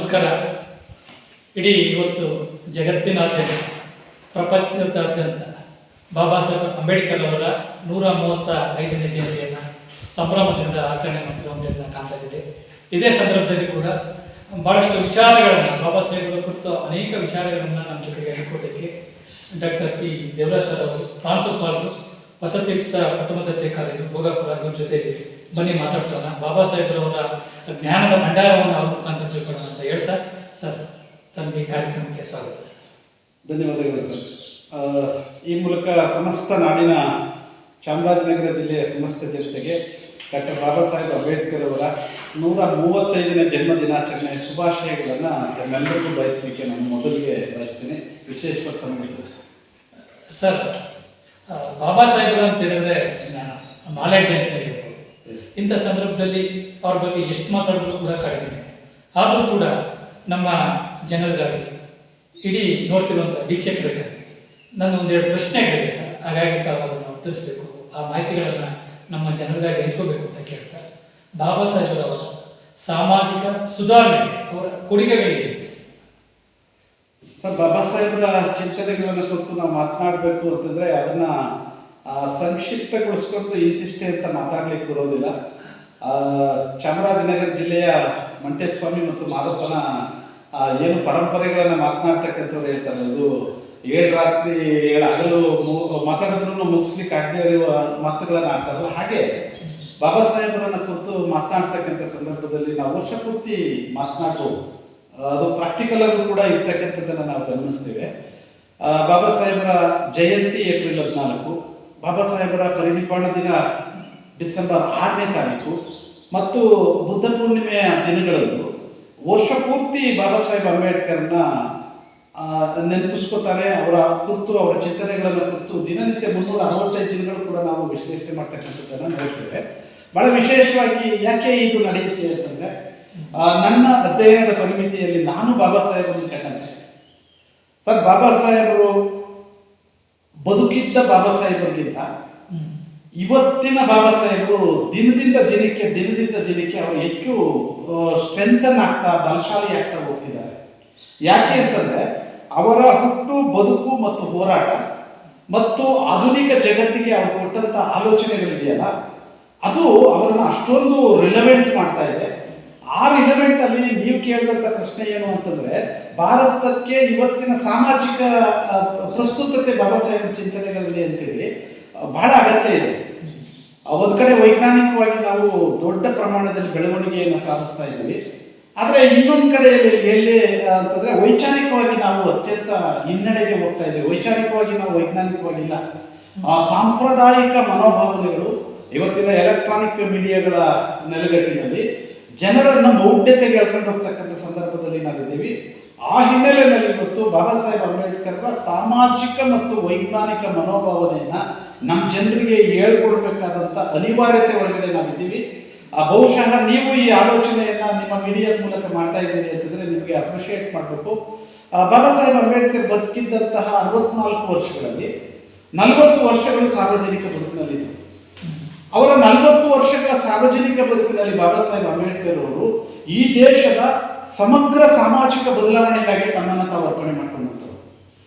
ನಮಸ್ಕಾರ. ಇಡೀ ಇವತ್ತು ಜಗತ್ತಿನಾದ್ಯಂತ ಪ್ರಪಂಚದಾದ್ಯಂತ ಬಾಬಾ ಸಾಹೇಬ್ ಅಂಬೇಡ್ಕರ್ ಅವರ 135ನೇ ಜಯಂತಿಯನ್ನು ಸಂಭ್ರಮದಿಂದ ಆಚರಣೆ ಮಾಡ್ತಿರುವಂಥದ್ದನ್ನು ಕಾಣ್ತಾ ಇದ್ದೀವಿ. ಇದೇ ಸಂದರ್ಭದಲ್ಲಿ ಕೂಡ ಭಾಳಷ್ಟು ವಿಚಾರಗಳನ್ನು ಬಾಬಾ ಸಾಹೇಬರ ಕುರಿತು ಅನೇಕ ವಿಚಾರಗಳನ್ನು ನಮ್ಮ ಜೊತೆಗೆ ಹೇಳಿಕೊಟ್ಟಿದ್ದಕ್ಕೆ ಡಾಕ್ಟರ್ ಪಿ ದೇವರಾಜ್ ಸರ್ ಅವರು, ಪ್ರಾಂಶುಪಾಲರು, ವಸತಿಯುಕ್ತ ಪ್ರಥಮ ದರ್ಜೆ ಕಾಲೇಜು ಭೋಗಾಪುರ, ಇವ್ರ ಜೊತೆ ಬನ್ನಿ ಮಾತಾಡ್ಸೋಣ. ಬಾಬಾ ಸಾಹೇಬ್ರವರ ಜ್ಞಾನದ ಭಂಡಾರವನ್ನು ಅವ್ರ ಮುಖಾಂತರ ತಿಳ್ಕೊಳ್ಳೋಣ ಅಂತ ಹೇಳ್ತಾ, ಸರ್ ತಮಗೆ ಕಾರ್ಯಕ್ರಮಕ್ಕೆ ಸ್ವಾಗತ. ಸರ್ ಧನ್ಯವಾದಗಳು ಸರ್. ಈ ಮೂಲಕ ಸಮಸ್ತ ನಾಡಿನ ಚಾಮರಾಜನಗರ ಜಿಲ್ಲೆಯ ಸಮಸ್ತ ಜನತೆಗೆ ಡಾಕ್ಟರ್ ಬಾಬಾ ಸಾಹೇಬ್ ಅಂಬೇಡ್ಕರ್ ಅವರ 135ನೇ ಜನ್ಮ ದಿನಾಚರಣೆಯ ಶುಭಾಶಯಗಳನ್ನು ತಮ್ಮೆಲ್ಲರಿಗೂ ಬಯಸಲಿಕ್ಕೆ ನಾನು ಮೊದಲಿಗೆ ಬಯಸ್ತೀನಿ. ವಿಶೇಷವಾಗಿ ತಮಗೆ ಸರ್, ಬಾಬಾ ಸಾಹೇಬರು ಅಂತ ಹೇಳಿದ್ರೆ ನಾಲೆಡ್ಜ್ ಅಂತ ಹೇಳ್ಬೋದು. ಇಂಥ ಸಂದರ್ಭದಲ್ಲಿ ಅವ್ರ ಬಗ್ಗೆ ಎಷ್ಟು ಮಾತಾಡಿದ್ರು ಕೂಡ ಕಡಿಮೆ. ಆದರೂ ಕೂಡ ನಮ್ಮ ಜನರಿಗಾಗಿ, ಇಡೀ ನೋಡ್ತಿರುವಂಥ ವೀಕ್ಷಕರಿಗಾಗಿ ನನ್ನ ಒಂದೆರಡು ಪ್ರಶ್ನೆಗಳಿದೆ ಸರ್. ಹಾಗಾಗಿ ತಾವು ಅದನ್ನು ಉತ್ತರಿಸಬೇಕು, ಆ ಮಾಹಿತಿಗಳನ್ನು ನಮ್ಮ ಜನರಿಗಾಗಿ ಹಂಚ್ಕೋಬೇಕು ಅಂತ ಕೇಳ್ತಾರೆ. ಬಾಬಾ ಸಾಹೇಬರವರ ಸಾಮಾಜಿಕ ಸುಧಾರಣೆಗೆ ಅವರ ಕೊಡುಗೆಗಳಿಗೆ ಬಾಬಾ ಸಾಹೇಬರ ಚಿಂತನೆಗಳನ್ನು ಕುರಿತು ನಾವು ಮಾತನಾಡಬೇಕು ಅಂತಂದರೆ ಅದನ್ನು ಸಂಕ್ಷಿಪ್ತಗೊಳಿಸ್ಕೊಂಡು ಇಂತಿಷ್ಟೇ ಅಂತ ಮಾತಾಡಲಿಕ್ಕೆ ಬರೋದಿಲ್ಲ. ಚಾಮರಾಜನಗರ ಜಿಲ್ಲೆಯ ಮಂಟೇಸ್ವಾಮಿ ಮತ್ತು ಮಾದಪ್ಪನ ಏನು ಪರಂಪರೆಗಳನ್ನು ಮಾತನಾಡ್ತಕ್ಕಂಥವ್ರು ಹೇಳ್ತಾರೆ, ಅದು 7 ರಾತ್ರಿ 7 ಹಗಲು ಮಾತಾಡಿದ್ರೂ ಮುಗಿಸ್ಲಿಕ್ಕೆ ಆಗದೆ ಇರುವ ಮಾತುಗಳನ್ನು ಆಡ್ತಾರಲ್ಲ, ಹಾಗೆ ಬಾಬಾ ಸಾಹೇಬರನ್ನು ಕುರಿತು ಮಾತನಾಡ್ತಕ್ಕಂಥ ಸಂದರ್ಭದಲ್ಲಿ ನಾವು ವರ್ಷ ಪೂರ್ತಿ ಮಾತನಾಡ್ಬೋದು. ಅದು ಪ್ರಾಕ್ಟಿಕಲ್ ಆಗೂ ಕೂಡ ಇರ್ತಕ್ಕಂಥದ್ದನ್ನು ನಾವು ಗಮನಿಸ್ತೇವೆ. ಬಾಬಾ ಸಾಹೇಬರ ಜಯಂತಿ ಏಪ್ರಿಲ್ 14, ಬಾಬಾ ಸಾಹೇಬರ ಪರಿನಿರ್ವಾಣ ದಿನ ಡಿಸೆಂಬರ್ 6ನೇ ತಾರೀಕು ಮತ್ತು ಬುದ್ಧ ಪೂರ್ಣಿಮೆಯ ದಿನಗಳಂದು ವರ್ಷ ಪೂರ್ತಿ ಬಾಬಾ ಸಾಹೇಬ್ ಅಂಬೇಡ್ಕರ್ನ ನೆನಪಿಸ್ಕೋತಾರೆ. ಅವರ ಕುರಿತು, ಅವರ ಚಿಂತನೆಗಳನ್ನು ಕುರಿತು ದಿನನಿತ್ಯ 365 ದಿನಗಳು ಕೂಡ ನಾವು ವಿಶ್ಲೇಷಣೆ ಮಾಡ್ತಕ್ಕಂಥದ್ದನ್ನು ನೋಡ್ತೇವೆ. ಬಹಳ ವಿಶೇಷವಾಗಿ ಯಾಕೆ ಇದು ನಡೆಯುತ್ತೆ ಅಂತಂದರೆ, ನನ್ನ ಅಧ್ಯಯನದ ಪರಿಮಿತಿಯಲ್ಲಿ ನಾನು ಬಾಬಾ ಸಾಹೇಬರನ್ನು ಕಂಡಂತೆ ಸರ್, ಬಾಬಾ ಸಾಹೇಬರು ಬದುಕಿದ್ದ ಬಾಬಾ ಸಾಹೇಬರಿಗಿಂತ ಇವತ್ತಿನ ಬಾಬಾ ಸಾಹೇಬರು ದಿನದಿಂದ ದಿನಕ್ಕೆ ಅವರು ಹೆಚ್ಚು ಸ್ಟ್ರೆಂಥನ್ ಆಗ್ತಾ, ಬಲಶಾಲಿ ಆಗ್ತಾ ಹೋಗ್ತಿದ್ದಾರೆ. ಯಾಕೆ ಅಂತಂದರೆ ಅವರ ಹುಟ್ಟು, ಬದುಕು ಮತ್ತು ಹೋರಾಟ ಮತ್ತು ಆಧುನಿಕ ಜಗತ್ತಿಗೆ ಅವರು ಕೊಟ್ಟಂಥ ಆಲೋಚನೆಗಳಿದೆಯಲ್ಲ, ಅದು ಅವರನ್ನು ಅಷ್ಟೊಂದು ರಿಲೆವೆಂಟ್ ಮಾಡ್ತಾ ಇದೆ. ಆ ರಿಲೆವೆಂಟಲ್ಲಿ ನೀವು ಕೇಳಿದಂಥ ಪ್ರಶ್ನೆ ಏನು ಅಂತಂದರೆ, ಭಾರತಕ್ಕೆ ಇವತ್ತಿನ ಸಾಮಾಜಿಕ ಪ್ರಸ್ತುತತೆ ಬಾಬಾ ಸಾಹೇಬರ ಚಿಂತನೆಗಳಲ್ಲಿ ಅಂತೇಳಿ ಬಹಳ ಅಗತ್ಯ ಇದೆ. ಒಂದು ಕಡೆ ವೈಜ್ಞಾನಿಕವಾಗಿ ನಾವು ದೊಡ್ಡ ಪ್ರಮಾಣದಲ್ಲಿ ಬೆಳವಣಿಗೆಯನ್ನು ಸಾಧಿಸ್ತಾ ಇದ್ದೀವಿ, ಆದರೆ ಇನ್ನೊಂದು ಕಡೆಯಲ್ಲಿ ಎಲ್ಲಿ ಅಂತಂದರೆ ವೈಚಾರಿಕವಾಗಿ ನಾವು ಅತ್ಯಂತ ಹಿನ್ನಡೆಗೆ ಹೋಗ್ತಾ ಇದ್ದೀವಿ. ವೈಚಾರಿಕವಾಗಿ ನಾವು ವೈಜ್ಞಾನಿಕವಾಗಿಲ್ಲ. ಸಾಂಪ್ರದಾಯಿಕ ಮನೋಭಾವನೆಗಳು ಇವತ್ತಿನ ಎಲೆಕ್ಟ್ರಾನಿಕ್ ಮೀಡಿಯಾಗಳ ನೆಲೆಗಟ್ಟಿನಲ್ಲಿ ಜನರನ್ನು ಮೌಢ್ಯತೆಗೆ ಎಳ್ಕೊಂಡು ಹೋಗ್ತಕ್ಕಂಥ ಸಂದರ್ಭದಲ್ಲಿ ನಾವಿದ್ದೀವಿ. ಆ ಹಿನ್ನೆಲೆಯಲ್ಲಿ ಇವತ್ತು ಬಾಬಾ ಸಾಹೇಬ್ ಅಂಬೇಡ್ಕರ್ರ ಸಾಮಾಜಿಕ ಮತ್ತು ವೈಜ್ಞಾನಿಕ ಮನೋಭಾವನೆಯನ್ನು ನಮ್ಮ ಜನರಿಗೆ ಹೇಳ್ಕೊಡ್ಬೇಕಾದಂಥ ಅನಿವಾರ್ಯತೆ ಒಳಗಡೆ ನಾವಿದ್ದೀವಿ. ಬಹುಶಃ ನೀವು ಈ ಆಲೋಚನೆಯನ್ನು ನಿಮ್ಮ ಮೀಡಿಯಾದ ಮೂಲಕ ಮಾಡ್ತಾ ಇದ್ದೀರಿ ಅಂತಂದರೆ ನಿಮಗೆ ಅಪ್ರಿಷಿಯೇಟ್ ಮಾಡಬೇಕು. ಬಾಬಾ ಸಾಹೇಬ್ ಅಂಬೇಡ್ಕರ್ ಬದುಕಿದ್ದಂತಹ 64 ವರ್ಷಗಳಲ್ಲಿ 40 ವರ್ಷಗಳು ಸಾರ್ವಜನಿಕ ಬದುಕಿನಲ್ಲಿದ್ದರು. ಅವರ 40 ವರ್ಷಗಳ ಸಾರ್ವಜನಿಕ ಬದುಕಿನಲ್ಲಿ ಬಾಬಾ ಸಾಹೇಬ್ ಅಂಬೇಡ್ಕರ್ ಅವರು ಈ ದೇಶದ ಸಮಗ್ರ ಸಾಮಾಜಿಕ ಬದಲಾವಣೆಗಾಗಿ ತಮ್ಮನ್ನು ತಾವು ಅರ್ಪಣೆ ಮಾಡ್ಕೊಂಡ್ರು.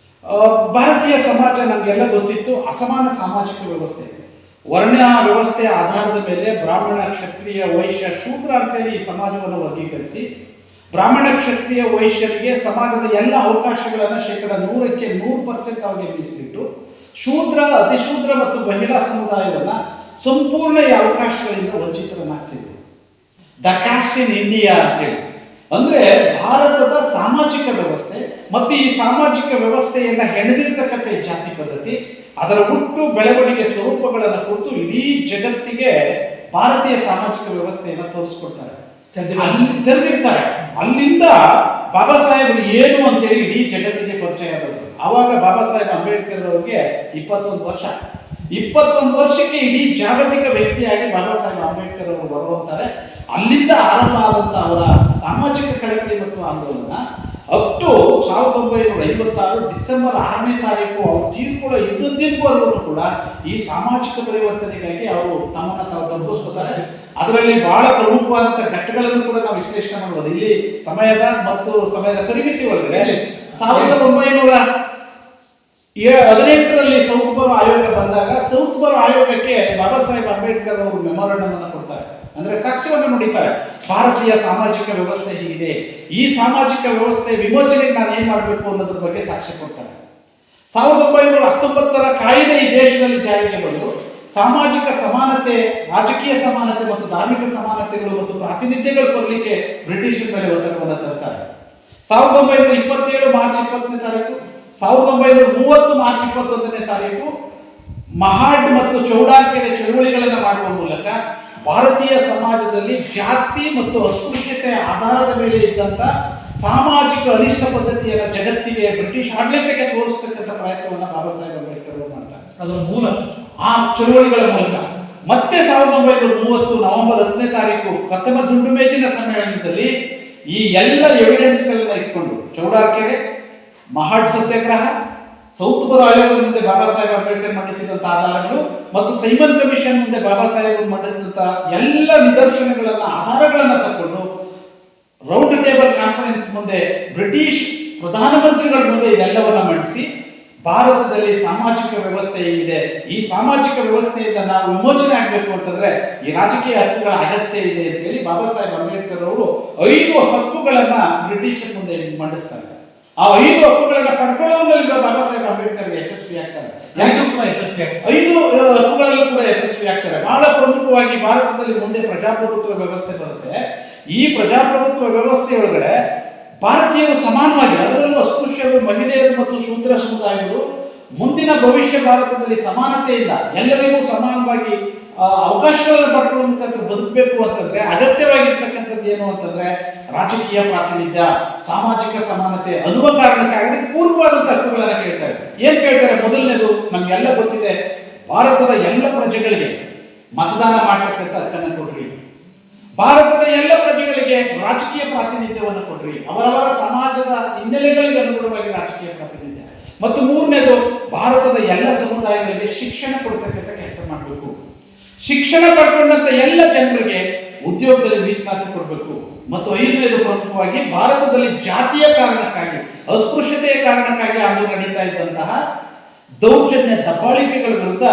ಭಾರತೀಯ ಸಮಾಜ ನಮಗೆಲ್ಲ ಗೊತ್ತಿತ್ತು, ಅಸಮಾನ ಸಾಮಾಜಿಕ ವ್ಯವಸ್ಥೆ, ವರ್ಣ ವ್ಯವಸ್ಥೆಯ ಆಧಾರದ ಮೇಲೆ ಬ್ರಾಹ್ಮಣ, ಕ್ಷತ್ರಿಯ, ವೈಶ್ಯ, ಶೂದ್ರ ಅಂತೇಳಿ ಈ ಸಮಾಜವನ್ನು ವರ್ಗೀಕರಿಸಿ, ಬ್ರಾಹ್ಮಣ, ಕ್ಷತ್ರಿಯ, ವೈಶ್ಯರಿಗೆ ಸಮಾಜದ ಎಲ್ಲ ಅವಕಾಶಗಳನ್ನು 100% 100% ಅವರಿಗೆ ಮೀಸಲಿಟ್ಟು, ಶೂದ್ರ, ಅತಿಶೂದ್ರ ಮತ್ತು ಮಹಿಳಾ ಸಮುದಾಯವನ್ನು ಸಂಪೂರ್ಣ ಈ ಅವಕಾಶಗಳಿಂದ ವಂಚಿತರನ್ನಾಗಿಸಿದ್ರು. ದ ಕ್ಯಾಸ್ಟ್ ಇನ್ ಇಂಡಿಯಾ ಅಂತೇಳಿ, ಅಂದರೆ ಭಾರತದ ಸಾಮಾಜಿಕ ವ್ಯವಸ್ಥೆ ಮತ್ತು ಈ ಸಾಮಾಜಿಕ ವ್ಯವಸ್ಥೆಯನ್ನು ಹೆಣೆದಿರ್ತಕ್ಕಂಥ ಜಾತಿ ಪದ್ಧತಿ, ಅದರ ಹುಟ್ಟು, ಬೆಳವಣಿಗೆ, ಸ್ವರೂಪಗಳನ್ನು ಕುರಿತು ಇಡೀ ಜಗತ್ತಿಗೆ ಭಾರತೀಯ ಸಾಮಾಜಿಕ ವ್ಯವಸ್ಥೆಯನ್ನು ತೋರಿಸ್ಕೊಡ್ತಾರೆ, ತೆರೆದಿರ್ತಾರೆ. ಅಲ್ಲಿಂದ ಬಾಬಾ ಸಾಹೇಬರು ಏನು ಅಂತೇಳಿ ಇಡೀ ಜಗತ್ತಿಗೆ ಪರಿಚಯ ಆದವರು. ಆವಾಗ ಬಾಬಾ ಸಾಹೇಬ್ ಅಂಬೇಡ್ಕರ್ ಅವರಿಗೆ 21 ವರ್ಷಕ್ಕೆ ಇಡೀ ಜಾಗತಿಕ ವ್ಯಕ್ತಿಯಾಗಿ ಬಾಬಾ ಸಾಹೇಬ್ ಅಂಬೇಡ್ಕರ್ ಅವರು ಬರುವಂತಾರೆ. ಅಲ್ಲಿಂದ ಆರಂಭ ಆದಂಥ ಅವರ ಸಾಮಾಜಿಕ ಕಳಕಳಿ ಮತ್ತು ಆಂದೋಲನ ಅಪ್ ಟು 1956 ಡಿಸೆಂಬರ್ 6ನೇ ತಾರೀಕು ಅವ್ರು ತೀರ್ಕೊಳ್ಳೋ ಇದ್ದದ್ದಿಗೂ ಕೂಡ ಈ ಸಾಮಾಜಿಕ ಪರಿವರ್ತನೆಗಾಗಿ ಅವರು ತಮ್ಮನ್ನು ತಾವು ತಪ್ಪಿಸ್ಕೊತಾರೆ. ಅದರಲ್ಲಿ ಬಹಳ ಪ್ರಮುಖವಾದಂತಹ ಘಟ್ಟಗಳನ್ನು ಕೂಡ ನಾವು ವಿಶ್ಲೇಷಣೆ ಮಾಡಬಹುದು. ಇಲ್ಲಿ ಸಮಯದ ಪರಿಮಿತಿ ಒಳಗಡೆ 1918ರಲ್ಲಿ ಸೌತ್ ಬರೋ ಆಯೋಗ ಬಂದಾಗ ಸೌತ್ ಬರೋ ಆಯೋಗಕ್ಕೆ ಬಾಬಾ ಸಾಹೇಬ್ ಅಂಬೇಡ್ಕರ್ ಅವರು ಮೆಮೊರಾಂಡಮ್ ಅನ್ನು ಕೊಡ್ತಾರೆ, ಅಂದ್ರೆ ಸಾಕ್ಷ್ಯವನ್ನು ನುಡಿತಾರೆ. ಭಾರತೀಯ ಸಾಮಾಜಿಕ ವ್ಯವಸ್ಥೆ ಹೀಗಿದೆ, ಈ ಸಾಮಾಜಿಕ ವ್ಯವಸ್ಥೆ ವಿಮೋಚನೆಗೆ ನಾನು ಏನ್ ಮಾಡಬೇಕು ಅನ್ನೋದ್ರ ಬಗ್ಗೆ ಸಾಕ್ಷ್ಯ ಕೊಡ್ತಾರೆ. 1919ರ ಕಾಯ್ದೆ ಈ ದೇಶದಲ್ಲಿ ಜಾರಿಗೆ ಬಂದು ಸಾಮಾಜಿಕ ಸಮಾನತೆ, ರಾಜಕೀಯ ಸಮಾನತೆ ಮತ್ತು ಧಾರ್ಮಿಕ ಸಮಾನತೆಗಳು ಮತ್ತು ಪ್ರಾತಿನಿಧ್ಯಗಳು ಬರಲಿಕ್ಕೆ ಬ್ರಿಟಿಷರ ಮೇಲೆ ಒತ್ತಡವನ್ನು ತರ್ತಾರೆ. 1927 ಮಾರ್ಚ್ 20ನೇ ತಾರೀಕು, 1930 ಮಾರ್ಚ್ 21ನೇ ತಾರೀಕು ಮಹಾಡ್ ಮತ್ತು ಚೌಡಾರ್ಕೆರೆ ಚಳುವಳಿಗಳನ್ನು ಮಾಡುವ ಮೂಲಕ ಭಾರತೀಯ ಸಮಾಜದಲ್ಲಿ ಜಾತಿ ಮತ್ತು ಅಸ್ಪೃಶ್ಯತೆಯ ಆಧಾರದ ಮೇಲೆ ಇದ್ದಂಥ ಸಾಮಾಜಿಕ ಅನಿಷ್ಟ ಪದ್ಧತಿಯನ್ನು ಜಗತ್ತಿಗೆ ಬ್ರಿಟಿಷ್ ಆಡಳಿತಕ್ಕೆ ತೋರಿಸ್ತಕ್ಕಂಥ ಪ್ರಯತ್ನವನ್ನು ಬಾಬಾ ಸಾಹೇಬ್ ಅಂಬೇಡ್ಕರ್ ಅವರು ಮಾಡ್ತಾರೆ. ಅದರ ಮೂಲ ಆ ಚಳುವಳಿಗಳ ಮೂಲಕ ಮತ್ತೆ 1930 ನವೆಂಬರ್ 10ನೇ ತಾರೀಕು ಪ್ರಥಮ ದುಂಡು ಮೇಜಿನ ಸಮ್ಮೇಳನದಲ್ಲಿ ಈ ಎಲ್ಲ ಎವಿಡೆನ್ಸ್ಗಳನ್ನ ಇಟ್ಕೊಂಡು ಚೌಡಾರ್ಕೆರೆ, ಮಹಾಡ್ ಸತ್ಯಾಗ್ರಹ, ಸೌತ್ ಬರೋ ಆಯೋಗದ ಮುಂದೆ ಬಾಬಾ ಸಾಹೇಬ್ ಅಂಬೇಡ್ಕರ್ ಮಂಡಿಸಿದಂಥ ಆಧಾರಗಳು ಮತ್ತು ಸೈಮನ್ ಕಮಿಷನ್ ಮುಂದೆ ಬಾಬಾ ಸಾಹೇಬ್ ಮಂಡಿಸಿದಂಥ ಎಲ್ಲ ನಿದರ್ಶನಗಳನ್ನ ಆಧಾರಗಳನ್ನ ತಕೊಂಡು ರೌಂಡ್ ಟೇಬಲ್ ಕಾನ್ಫರೆನ್ಸ್ ಮುಂದೆ ಬ್ರಿಟಿಷ್ ಪ್ರಧಾನಮಂತ್ರಿಗಳ ಮುಂದೆ ಇದೆಲ್ಲವನ್ನ ಮಂಡಿಸಿ ಭಾರತದಲ್ಲಿ ಸಾಮಾಜಿಕ ವ್ಯವಸ್ಥೆ ಏನಿದೆ, ಈ ಸಾಮಾಜಿಕ ವ್ಯವಸ್ಥೆಯಿಂದ ನಾವು ವಿಮೋಚನೆ ಆಗಬೇಕು ಅಂತಂದ್ರೆ ಈ ರಾಜಕೀಯ ಹಕ್ಕುಗಳ ಅಗತ್ಯ ಇದೆ ಅಂತ ಹೇಳಿ ಬಾಬಾ ಸಾಹೇಬ್ ಅಂಬೇಡ್ಕರ್ ಅವರು 5 ಹಕ್ಕುಗಳನ್ನ ಬ್ರಿಟಿಷರ ಮುಂದೆ ಮಂಡಿಸ್ತಾರೆ. ಆ 5 ಹಕ್ಕುಗಳನ್ನ ಪಡ್ಕೊಳ್ಳುವಲ್ಲಿ ಬಾಬಾ ಸಾಹೇಬ್ ಅಂಬೇಡ್ಕರ್ ಯಶಸ್ವಿ ಆಗ್ತಾರೆ. 5 ಹಕ್ಕುಗಳಲ್ಲೂ ಕೂಡ ಯಶಸ್ವಿ ಆಗ್ತಾರೆ. ಬಹಳ ಪ್ರಮುಖವಾಗಿ ಭಾರತದಲ್ಲಿ ಮುಂದೆ ಪ್ರಜಾಪ್ರಭುತ್ವ ವ್ಯವಸ್ಥೆ ಬರುತ್ತೆ. ಈ ಪ್ರಜಾಪ್ರಭುತ್ವ ವ್ಯವಸ್ಥೆಯೊಳಗಡೆ ಭಾರತೀಯರು ಸಮಾನವಾಗಿ, ಅದರಲ್ಲೂ ಅಸ್ಪೃಶ್ಯರು, ಮಹಿಳೆಯರು ಮತ್ತು ಶೂದ್ರ ಸಮುದಾಯಗಳು ಮುಂದಿನ ಭವಿಷ್ಯ ಭಾರತದಲ್ಲಿ ಸಮಾನತೆಯಿಂದ ಎಲ್ಲರಿಗೂ ಸಮಾನವಾಗಿ ಅವಕಾಶಗಳನ್ನು ಪಡ್ಕೊಳ್ಳೋ ಮುಖಾಂತರ ಬದುಕಬೇಕು ಅಂತಂದ್ರೆ ಅಗತ್ಯವಾಗಿರ್ತಕ್ಕಂಥದ್ದು ಏನು ಅಂತಂದ್ರೆ ರಾಜಕೀಯ ಪ್ರಾತಿನಿಧ್ಯ, ಸಾಮಾಜಿಕ ಸಮಾನತೆ ಅನ್ನುವ ಕಾರಣಕ್ಕಾಗಿ ಅದಕ್ಕೆ ಪೂರ್ವವಾದಂತಹ ಹಕ್ಕುಗಳನ್ನು ಕೇಳ್ತಾರೆ. ಏನ್ ಕೇಳ್ತಾರೆ? ಮೊದಲನೇದು ನಮ್ಗೆಲ್ಲ ಗೊತ್ತಿದೆ, ಭಾರತದ ಎಲ್ಲ ಪ್ರಜೆಗಳಿಗೆ ಮತದಾನ ಮಾಡ್ತಕ್ಕಂಥ ಹಕ್ಕನ್ನು ಕೊಡ್ರಿ, ಭಾರತದ ಎಲ್ಲ ಪ್ರಜೆಗಳಿಗೆ ರಾಜಕೀಯ ಪ್ರಾತಿನಿಧ್ಯವನ್ನು ಕೊಡ್ರಿ, ಅವರವರ ಸಮಾಜದ ಹಿನ್ನೆಲೆಗಳಿಗೆ ಅನುಗುಣವಾಗಿ ರಾಜಕೀಯ ಪ್ರಾತಿನಿಧ್ಯ, ಮತ್ತು 3ನೇದು ಭಾರತದ ಎಲ್ಲ ಸಮುದಾಯಗಳಿಗೆ ಶಿಕ್ಷಣ ಕೊಡ್ತಕ್ಕಂಥ ಕೆಲಸ ಮಾಡಬೇಕು, ಶಿಕ್ಷಣ ಪಡ್ಕೊಂಡಂತ ಎಲ್ಲ ಜನರಿಗೆ ಉದ್ಯೋಗದಲ್ಲಿ ಮೀಸಲಾತಿ ಕೊಡಬೇಕು, ಮತ್ತು 5ನೇದು ಪ್ರಮುಖವಾಗಿ ಭಾರತದಲ್ಲಿ ಜಾತಿಯ ಕಾರಣಕ್ಕಾಗಿ, ಅಸ್ಪೃಶ್ಯತೆಯ ಕಾರಣಕ್ಕಾಗಿ ಅಂದು ನಡೀತಾ ಇದ್ದಂತಹ ದೌರ್ಜನ್ಯ ದಬ್ಬಾಳಿಕೆಗಳ ವಿರುದ್ಧ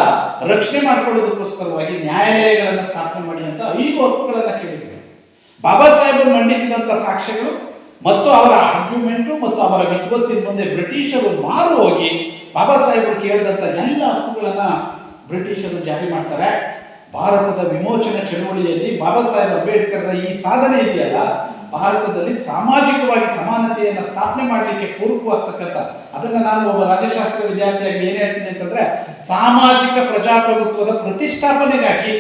ರಕ್ಷಣೆ ಮಾಡಿಕೊಳ್ಳೋದಕ್ಕೋಸ್ಕರವಾಗಿ ನ್ಯಾಯಾಲಯಗಳನ್ನು ಸ್ಥಾಪನೆ ಮಾಡಿ ಅಂತ 5 ಹಕ್ಕುಗಳನ್ನು ಕೇಳಿದ್ರು. ಬಾಬಾ ಸಾಹೇಬರು ಮಂಡಿಸಿದಂಥ ಸಾಕ್ಷ್ಯಗಳು ಮತ್ತು ಅವರ ಆರ್ಗ್ಯುಮೆಂಟು ಮತ್ತು ಅವರ ವಿದ್ವತ್ತಿನ ಮುಂದೆ ಬ್ರಿಟಿಷರು ಮಾರು ಹೋಗಿ ಬಾಬಾ ಸಾಹೇಬರು ಕೇಳಿದಂಥ ಎಲ್ಲ ಹಕ್ಕುಗಳನ್ನ ಬ್ರಿಟಿಷರು ಜಾರಿ ಮಾಡ್ತಾರೆ. ಭಾರತದ ವಿಮೋಚನೆ ಚಳುವಳಿಯಲ್ಲಿ ಬಾಬಾ ಸಾಹೇಬ್ ಅಂಬೇಡ್ಕರ್ ಈ ಸಾಧನೆ ಇದೆಯಲ್ಲ, ಭಾರತದಲ್ಲಿ ಸಾಮಾಜಿಕವಾಗಿ ಸಮಾನತೆಯನ್ನು ಸ್ಥಾಪನೆ ಮಾಡಲಿಕ್ಕೆ ಪೂರಕವಾಗ್ತಕ್ಕಂಥ, ಅದನ್ನ ನಾನು ಒಬ್ಬ ರಾಜ್ಯಶಾಸ್ತ್ರ ವಿದ್ಯಾರ್ಥಿಯಾಗಿ ಏನ್ ಹೇಳ್ತೀನಿ ಅಂತಂದ್ರೆ, ಸಾಮಾಜಿಕ ಪ್ರಜಾಪ್ರಭುತ್ವದ ಪ್ರತಿಷ್ಠಾಪನೆಗಾಗಿ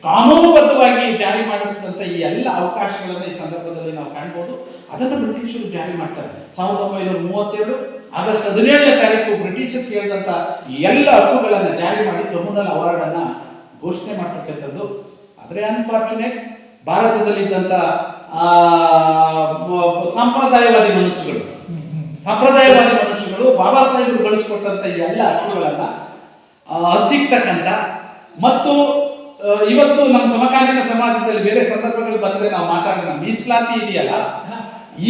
ಕಾನೂನುಬದ್ಧವಾಗಿ ಜಾರಿ ಮಾಡಿಸಿದಂಥ ಈ ಎಲ್ಲ ಅವಕಾಶಗಳನ್ನು ಈ ಸಂದರ್ಭದಲ್ಲಿ ನಾವು ಕಾಣ್ಬೋದು. ಅದನ್ನು ಬ್ರಿಟಿಷರು ಜಾರಿ ಮಾಡ್ತಾರೆ. 1932 ಆಗಸ್ಟ್ 17ನೇ ತಾರೀಕು ಬ್ರಿಟಿಷರು ಕೇಳಿದಂಥ ಈ ಎಲ್ಲ ಹಕ್ಕುಗಳನ್ನು ಜಾರಿ ಮಾಡಿ ಕಮ್ಯುನಲ್ ಅವಾರ್ಡ್ ಅನ್ನ ಘೋಷಣೆ ಮಾಡ್ತಕ್ಕಂಥದ್ದು. ಆದರೆ ಅನ್ಫಾರ್ಚುನೇಟ್, ಭಾರತದಲ್ಲಿದ್ದಂಥ ಸಾಂಪ್ರದಾಯವಾದಿ ಮನಸ್ಸುಗಳು ಬಾಬಾ ಸಾಹೇಬರು ಗಳಿಸ್ಕೊಟ್ಟಂತ ಈ ಎಲ್ಲ ಹಕ್ಕುಗಳನ್ನ ಹತ್ತಿಕ್ಕತಕ್ಕಂಥ ಮತ್ತು ಇವತ್ತು ನಮ್ಮ ಸಮಕಾಲೀನ ಸಮಾಜದಲ್ಲಿ ಬೇರೆ ಸಂದರ್ಭಗಳು ಬಂದ್ರೆ ನಾವು ಮಾತಾಡೋಣ, ಮೀಸಲಾತಿ ಇದೆಯಲ್ಲ,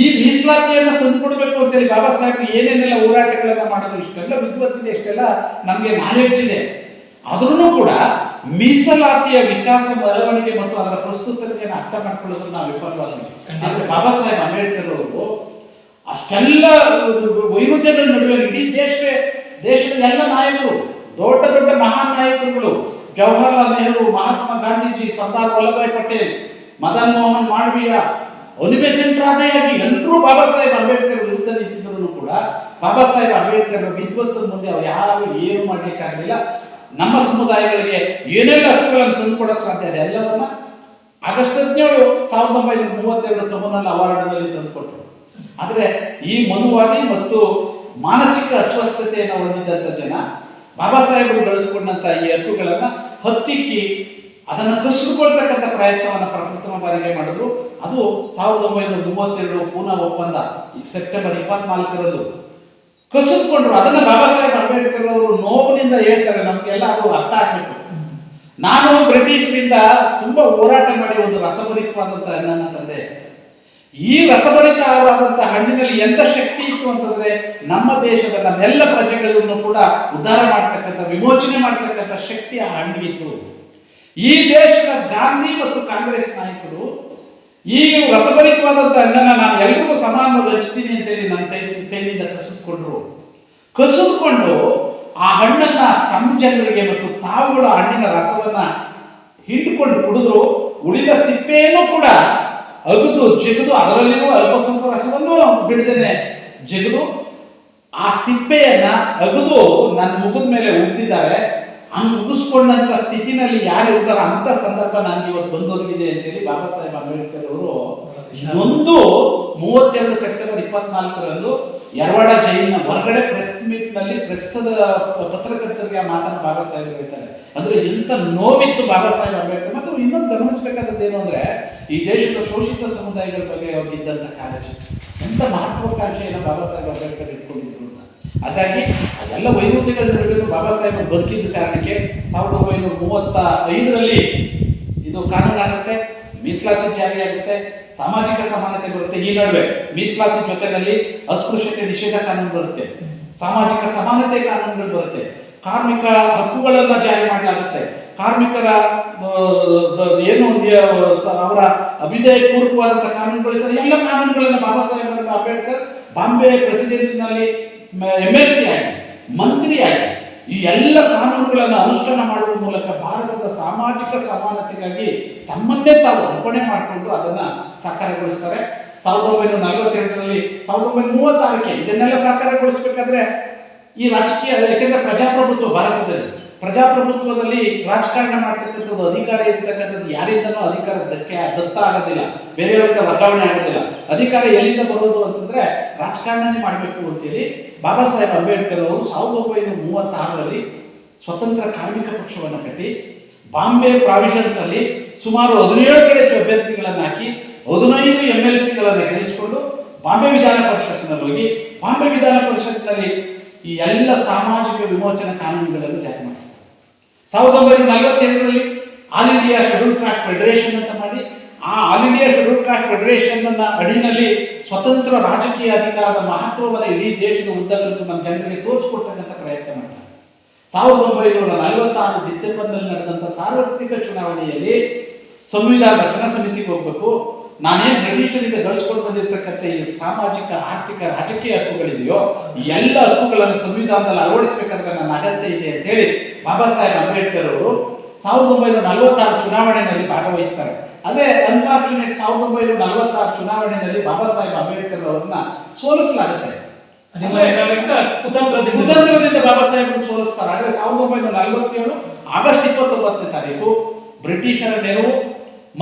ಈ ಮೀಸಲಾತಿಯನ್ನು ತಂದುಕೊಡ್ಬೇಕು ಅಂತೇಳಿ ಬಾಬಾ ಸಾಹೇಬ್ ಏನೇನೆಲ್ಲ ಹೋರಾಟಗಳನ್ನ ಮಾಡಿದ್ರು, ಇಷ್ಟೆಲ್ಲ ವಿದ್ವತ್ತಿದೆ, ಇಷ್ಟೆಲ್ಲ ನಮಗೆ ನಾಲೆಡ್ಜ್ ಇದೆ. ಆದ್ರೂ ಕೂಡ ಮೀಸಲಾತಿಯ ವಿಕಾಸ, ಬೆಳವಣಿಗೆ ಮತ್ತು ಅದರ ಪ್ರಸ್ತುತತೆಯನ್ನು ಅರ್ಥ ಮಾಡ್ಕೊಳ್ಳೋದನ್ನ ನಾವು ವಿಫಲವಾಗಿದ್ದೀವಿ. ಅಂದ್ರೆ ಬಾಬಾ ಸಾಹೇಬ್ ಅಂಬೇಡ್ಕರ್ ಅವರು ಅಷ್ಟೆಲ್ಲ ವೈರುಧ್ಯಗಳ ನಡುವೆ ಇಡೀ ದೇಶದ ಎಲ್ಲ ನಾಯಕರು, ದೊಡ್ಡ ದೊಡ್ಡ ಮಹಾನ್ ನಾಯಕರುಗಳು, ಜವಾಹರ್ಲಾಲ್ ನೆಹರು, ಮಹಾತ್ಮ ಗಾಂಧೀಜಿ, ಸರ್ದಾರ್ ವಲ್ಲಭಾಯ್ ಪಟೇಲ್, ಮದನ್ ಮೋಹನ್ ಮಾಳವೀಯ, ಅನಿಬೆಸೆಂಟ್ರಾದೆಯಾಗಿ ಎಲ್ಲರೂ ಬಾಬಾ ಸಾಹೇಬ್ ಅಂಬೇಡ್ಕರ್ ವಿರುದ್ಧ ನಿಂತಿದ್ರು ಕೂಡ ಬಾಬಾ ಸಾಹೇಬ್ ಅಂಬೇಡ್ಕರ್ ವಿದ್ವತ್ತಿನ ಮುಂದೆ ಅವ್ರು ಯಾರು ಏನು ಮಾಡ್ಲಿಕ್ಕಾಗಲಿಲ್ಲ. ನಮ್ಮ ಸಮುದಾಯಗಳಿಗೆ ಏನೆಲ್ಲ ಹಕ್ಕುಗಳನ್ನು ತಂದುಕೊಡಕ್ಕೆ ಸಾಧ್ಯ ಇದೆ ಎಲ್ಲವನ್ನ ಆಗಸ್ಟ್ 17, 1932 ಕಮ್ಯುನಲ್ ಅವಾರ್ಡ್ನಲ್ಲಿ ತಂದುಕೊಟ್ಟರು. ಆದರೆ ಈ ಮನುವಾದಿ ಮತ್ತು ಮಾನಸಿಕ ಅಸ್ವಸ್ಥತೆಯನ್ನು ಹೊಂದಿದ್ದಂಥ ಜನ ಬಾಬಾ ಸಾಹೇಬರು ಗಳಿಸಿಕೊಂಡಂಥ ಈ ಹಕ್ಕುಗಳನ್ನು ಹತ್ತಿಕ್ಕಿ ಅದನ್ನು ಕಸಿದುಕೊಳ್ತಕ್ಕಂಥ ಪ್ರಯತ್ನವನ್ನು ಪ್ರಪ್ರಥಮ ಬಾರಿಗೆ ಮಾಡಿದ್ರು. ಅದು 1932 ಪೂನಾ ಒಪ್ಪಂದ ಸೆಪ್ಟೆಂಬರ್ 24ರಂದು ಕಸಿದುಕೊಂಡ್ರು. ಅದನ್ನು ಬಾಬಾ ಸಾಹೇಬ್ ಅಂಬೇಡ್ಕರ್ ಅವರು ನೋವಿನಿಂದ ಹೇಳ್ತಾರೆ. ನಮಗೆಲ್ಲ ಅದು ಅರ್ಥ ಆಗ್ಬೇಕು. ನಾನು ಬ್ರಿಟಿಷರಿಂದ ತುಂಬಾ ಹೋರಾಟ ಮಾಡಿ ಒಂದು ರಸಭರಿತವಾದಂತಹ ಹಣ್ಣನ್ನು ತಂದೆ. ಈ ರಸಭರಿತವಾದಂತಹ ಹಣ್ಣಿನಲ್ಲಿ ಎಂತ ಶಕ್ತಿ ಇತ್ತು ಅಂತಂದ್ರೆ, ನಮ್ಮ ದೇಶದ ನಮ್ಮೆಲ್ಲ ಪ್ರಜೆಗಳನ್ನು ಕೂಡ ಉದ್ಧಾರ ಮಾಡ್ತಕ್ಕಂಥ, ವಿಮೋಚನೆ ಮಾಡ್ತಕ್ಕಂಥ ಶಕ್ತಿ ಆ ಹಣ್ಣಿಗಿತ್ತು. ಈ ದೇಶದ ಗಾಂಧಿ ಮತ್ತು ಕಾಂಗ್ರೆಸ್ ನಾಯಕರು ಈ ರಸಭರಿತವಾದಂತಹ ಹಣ್ಣನ್ನು ನಾನು ಎಲ್ರಿಗೂ ಸಮಾನವಾಗಿ ಹಂಚ್ತೀನಿ ಅಂತೇಳಿ ನನ್ನ ಕೈಯಿಂದ ಕಸಿದುಕೊಂಡು ಆ ಹಣ್ಣನ್ನ ತಮ್ಮ ಜನರಿಗೆ ಮತ್ತು ತಾವುಗಳ ಹಣ್ಣಿನ ರಸವನ್ನ ಹಿಂಡಿಕೊಂಡು ಕುಡಿದ್ರು. ಉಳಿದ ಸಿಪ್ಪೆಯನ್ನು ಕೂಡ ಅಗದು ಜಗದು ಅದರಲ್ಲಿರುವ ಅಲ್ಪ ಸ್ವಲ್ಪ ರಸವನ್ನು ಬಿಡದೇನೆ ಜಗದು ಆ ಸಿಪ್ಪೆಯನ್ನ ಅಗದು ನನ್ನ ಮುಗಿದ ಮೇಲೆ ಉಗ್ದಿದ್ದಾರೆ. ಹಂಗೆ ಉಗಿಸ್ಕೊಂಡಂತ ಸ್ಥಿತಿನಲ್ಲಿ ಯಾರು ಇರ್ತಾರ ಅಂತ ಸಂದರ್ಭ ನನಗೆ ಇವತ್ತು ಬಂದೊದಗಿದೆ ಅಂತೇಳಿ ಬಾಬಾ ಸಾಹೇಬ್ ಅಂಬೇಡ್ಕರ್ ಅವರು ಒಂದು 32 ಸೆಪ್ಟೆಂಬರ್ 24ರಂದು ಯರವಾಡ ಜೈಲಿನ ಹೊರಗಡೆ ಪ್ರೆಸ್ ಮೀಟ್ ನಲ್ಲಿ ಪತ್ರಕರ್ತರಿಗೆ ಆ ಮಾತನ್ನು ಬಾಬಾ ಸಾಹೇಬ್ ಹೇಳ್ತಾರೆ. ಅಂದ್ರೆ ಎಂತ ನೋವಿತ್ತು ಬಾಬಾ ಸಾಹೇಬ್ ಅಂಬೇಡ್ಕರ್. ಮತ್ತು ಇನ್ನೊಂದು ಗಮನಿಸಬೇಕಾದದ್ದು ಏನು ಅಂದ್ರೆ, ಈ ದೇಶದ ಶೋಷಿತ ಸಮುದಾಯಗಳ ಬಗ್ಗೆ ಅವ್ರಿಗಿದ್ದಂತ ಕಾಳಜಿ, ಎಂತ ಮಹತ್ವಾಕಾಂಕ್ಷೆಯನ್ನು ಬಾಬಾ ಸಾಹೇಬ್ ಅಂಬೇಡ್ಕರ್ ಇಟ್ಕೊಂಡಿದ್ರು ಅಂತ. ಹಾಗಾಗಿ ಎಲ್ಲ ವೈರುಧ್ಯಗಳ ನಡುವೆ ಬಾಬಾ ಸಾಹೇಬ್ ಬದುಕಿದ್ದ ಕಾರಣಕ್ಕೆ 1935ರಲ್ಲಿ ಇದು ಕಾನೂನಾಗುತ್ತೆ, ಮೀಸಲಾತಿ ಜಾರಿಯಾಗುತ್ತೆ, ಸಾಮಾಜಿಕ ಸಮಾನತೆ ಬರುತ್ತೆ. ಈ ನಡುವೆ ಮೀಸಲಾತಿ ಜೊತೆಯಲ್ಲಿ ಅಸ್ಪೃಶ್ಯತೆ ನಿಷೇಧ ಕಾನೂನು ಬರುತ್ತೆ, ಸಾಮಾಜಿಕ ಸಮಾನತೆ ಕಾನೂನುಗಳು ಬರುತ್ತೆ, ಕಾರ್ಮಿಕ ಹಕ್ಕುಗಳನ್ನ ಜಾರಿ ಮಾಡಲಾಗುತ್ತೆ, ಕಾರ್ಮಿಕರ ಏನು ಅವರ ಅಭ್ಯುದಯ ಪೂರ್ವಕವಾದಂತಹ ಕಾನೂನುಗಳಿದ್ದಾರೆ. ಎಲ್ಲ ಕಾನೂನುಗಳನ್ನ ಬಾಬಾ ಸಾಹೇಬ್ ಅಂಬೇಡ್ಕರ್ ಬಾಂಬೆ ಪ್ರೆಸಿಡೆನ್ಸಿನಲ್ಲಿ MLC ಆಗಿ, ಮಂತ್ರಿಯಾಗಿ ಈ ಎಲ್ಲ ಕಾನೂನುಗಳನ್ನು ಅನುಷ್ಠಾನ ಮಾಡುವ ಮೂಲಕ ಭಾರತದ ಸಾಮಾಜಿಕ ಸಮಾನತೆಗಾಗಿ ತಮ್ಮನ್ನೇ ತಾವು ಅರ್ಪಣೆ ಮಾಡಿಕೊಂಡು ಅದನ್ನ ಸಾಕಾರಗೊಳಿಸ್ತಾರೆ. 1942ರಲ್ಲಿ 1936ಕ್ಕೆ ಇದನ್ನೆಲ್ಲ ಸಾಕಾರಗೊಳಿಸಬೇಕಾದ್ರೆ ಈ ರಾಜಕೀಯ, ಯಾಕೆಂದ್ರೆ ಪ್ರಜಾಪ್ರಭುತ್ವದಲ್ಲಿ ರಾಜಕಾರಣ ಮಾಡ್ತಕ್ಕಂಥದ್ದು, ಅಧಿಕಾರ ಇರ್ತಕ್ಕಂಥದ್ದು ಯಾರಿಂದನೂ ಅಧಿಕಾರ ದತ್ತ ಆಗೋದಿಲ್ಲ, ಬೇರೆಯವರಿಂದ ವರ್ಗಾವಣೆ ಆಗೋದಿಲ್ಲ. ಅಧಿಕಾರ ಎಲ್ಲಿಂದ ಬರೋದು ಅಂತಂದ್ರೆ ರಾಜಕಾರಣನೇ ಮಾಡಬೇಕು ಅಂತೇಳಿ ಬಾಬಾ ಸಾಹೇಬ್ ಅಂಬೇಡ್ಕರ್ ಅವರು 1936ರಲ್ಲಿ ಸ್ವತಂತ್ರ ಕಾರ್ಮಿಕ ಪಕ್ಷವನ್ನು ಕಟ್ಟಿ ಬಾಂಬೆ ಪ್ರಾವಿಷನ್ಸ್ ಅಲ್ಲಿ ಸುಮಾರು 17 ಕಡೆ ಅಭ್ಯರ್ಥಿಗಳನ್ನು ಹಾಕಿ 15 MLCಗಳನ್ನು ಗೆಲ್ಲಿಸಿಕೊಂಡು ಬಾಂಬೆ ವಿಧಾನ ಪರಿಷತ್ನಲ್ಲಿ ಹೋಗಿ ಬಾಂಬೆ ವಿಧಾನ ಪರಿಷತ್ನಲ್ಲಿ ಈ ಎಲ್ಲ ಸಾಮಾಜಿಕ ವಿಮೋಚನಾ ಕಾನೂನುಗಳನ್ನು ಜಾರಿ ಮಾಡಿಸ್ತಾರೆ. 1942ರಲ್ಲಿ all India schedule caste federation ಅಂತ ಮಾಡಿ ಆ all India schedule caste federation ಅಡಿನಲ್ಲಿ ಸ್ವತಂತ್ರ ರಾಜಕೀಯ ಅಧಿಕಾರದ ಮಹತ್ವವನ್ನು ಇಡೀ ದೇಶದ ಉದ್ದಗಲಕ್ಕೂ ನಮ್ಮ ಜನರಿಗೆ ತೋರಿಸಿಕೊಡ್ತಕ್ಕಂಥ ಪ್ರಯತ್ನ ಮಾಡ್ತಾರೆ. 1946 ಡಿಸೆಂಬರ್ನಲ್ಲಿ ನಡೆದಂಥ ಸಾರ್ವತ್ರಿಕ ಚುನಾವಣೆಯಲ್ಲಿ ಸಂವಿಧಾನ ರಚನಾ ಸಮಿತಿಗೆ ಹೋಗ್ಬೇಕು, ನಾನೇನು ಬ್ರಿಟಿಷರಿಂದ ಗಳಿಸ್ಕೊಂಡು ಬಂದಿರತಕ್ಕಂಥ ಈ ಸಾಮಾಜಿಕ, ಆರ್ಥಿಕ, ರಾಜಕೀಯ ಹಕ್ಕುಗಳಿದೆಯೋ ಈ ಎಲ್ಲ ಹಕ್ಕುಗಳನ್ನು ಸಂವಿಧಾನದಲ್ಲಿ ಅಳವಡಿಸಬೇಕಾದ್ರೆ ನನ್ನ ಅಗತ್ಯ ಇದೆ ಅಂತ ಹೇಳಿ ಬಾಬಾ ಸಾಹೇಬ್ ಅಂಬೇಡ್ಕರ್ ಅವರು 1946 ಚುನಾವಣೆಯಲ್ಲಿ ಭಾಗವಹಿಸ್ತಾರೆ. ಅದೇ ಅನ್ಫಾರ್ಚುನೇಟ್ 1946 ಚುನಾವಣೆಯಲ್ಲಿ ಬಾಬಾ ಸಾಹೇಬ್ ಅಂಬೇಡ್ಕರ್ ಅವರನ್ನ ಸೋಲಿಸಲಾಗುತ್ತೆ. ಕುತಂತ್ರದಿಂದ ಬಾಬಾ ಸಾಹೇಬ್ ಸೋಲಿಸ್ತಾರೆ. ಆದರೆ 1947 ಆಗಸ್ಟ್ 29ನೇ ತಾರೀಕು ಬ್ರಿಟಿಷರ ನೆರವು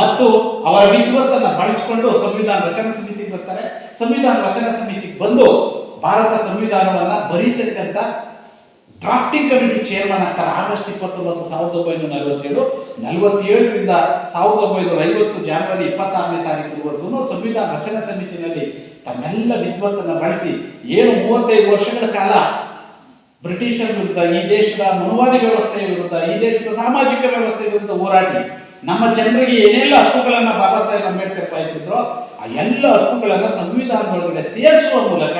ಮತ್ತು ಅವರ ವಿದ್ವತ್ತನ್ನು ಬಳಸಿಕೊಂಡು ಸಂವಿಧಾನ ರಚನಾ ಸಮಿತಿಗೆ ಬರ್ತಾರೆ. ಸಂವಿಧಾನ ರಚನಾ ಸಮಿತಿಗೆ ಬಂದು ಭಾರತ ಸಂವಿಧಾನವನ್ನ ಬರೀತಕ್ಕಂಥ ಡ್ರಾಫ್ಟಿಂಗ್ ಕಮಿಟಿ ಚೇರ್ಮನ್ ಆಗ್ತಾರೆ. ಆಗಸ್ಟ್ 29, 1947. 47ರಿಂದ 1950 ಜನವರಿ 26ನೇ ತಾರೀಕಿನವರೆಗೂ ಸಂವಿಧಾನ ರಚನಾ ಸಮಿತಿನಲ್ಲಿ ತಮ್ಮೆಲ್ಲ ವಿದ್ವತ್ತನ್ನು ಬಳಸಿ ಏನು 35 ವರ್ಷಗಳ ಕಾಲ ಬ್ರಿಟಿಷರ ವಿರುದ್ಧ, ಈ ದೇಶದ ಮನುವಾದಿ ವ್ಯವಸ್ಥೆಯ ವಿರುದ್ಧ, ಈ ದೇಶದ ಸಾಮಾಜಿಕ ವ್ಯವಸ್ಥೆಯ ವಿರುದ್ಧ ಹೋರಾಡಿ ನಮ್ಮ ಜನರಿಗೆ ಏನೆಲ್ಲ ಹಕ್ಕುಗಳನ್ನು ಬಾಬಾ ಸಾಹೇಬ್ ಅಂಬೇಡ್ಕರ್ ಬಯಸಿದ್ರೋ ಆ ಎಲ್ಲ ಹಕ್ಕುಗಳನ್ನು ಸಂವಿಧಾನದೊಳಗಡೆ ಸೇರಿಸುವ ಮೂಲಕ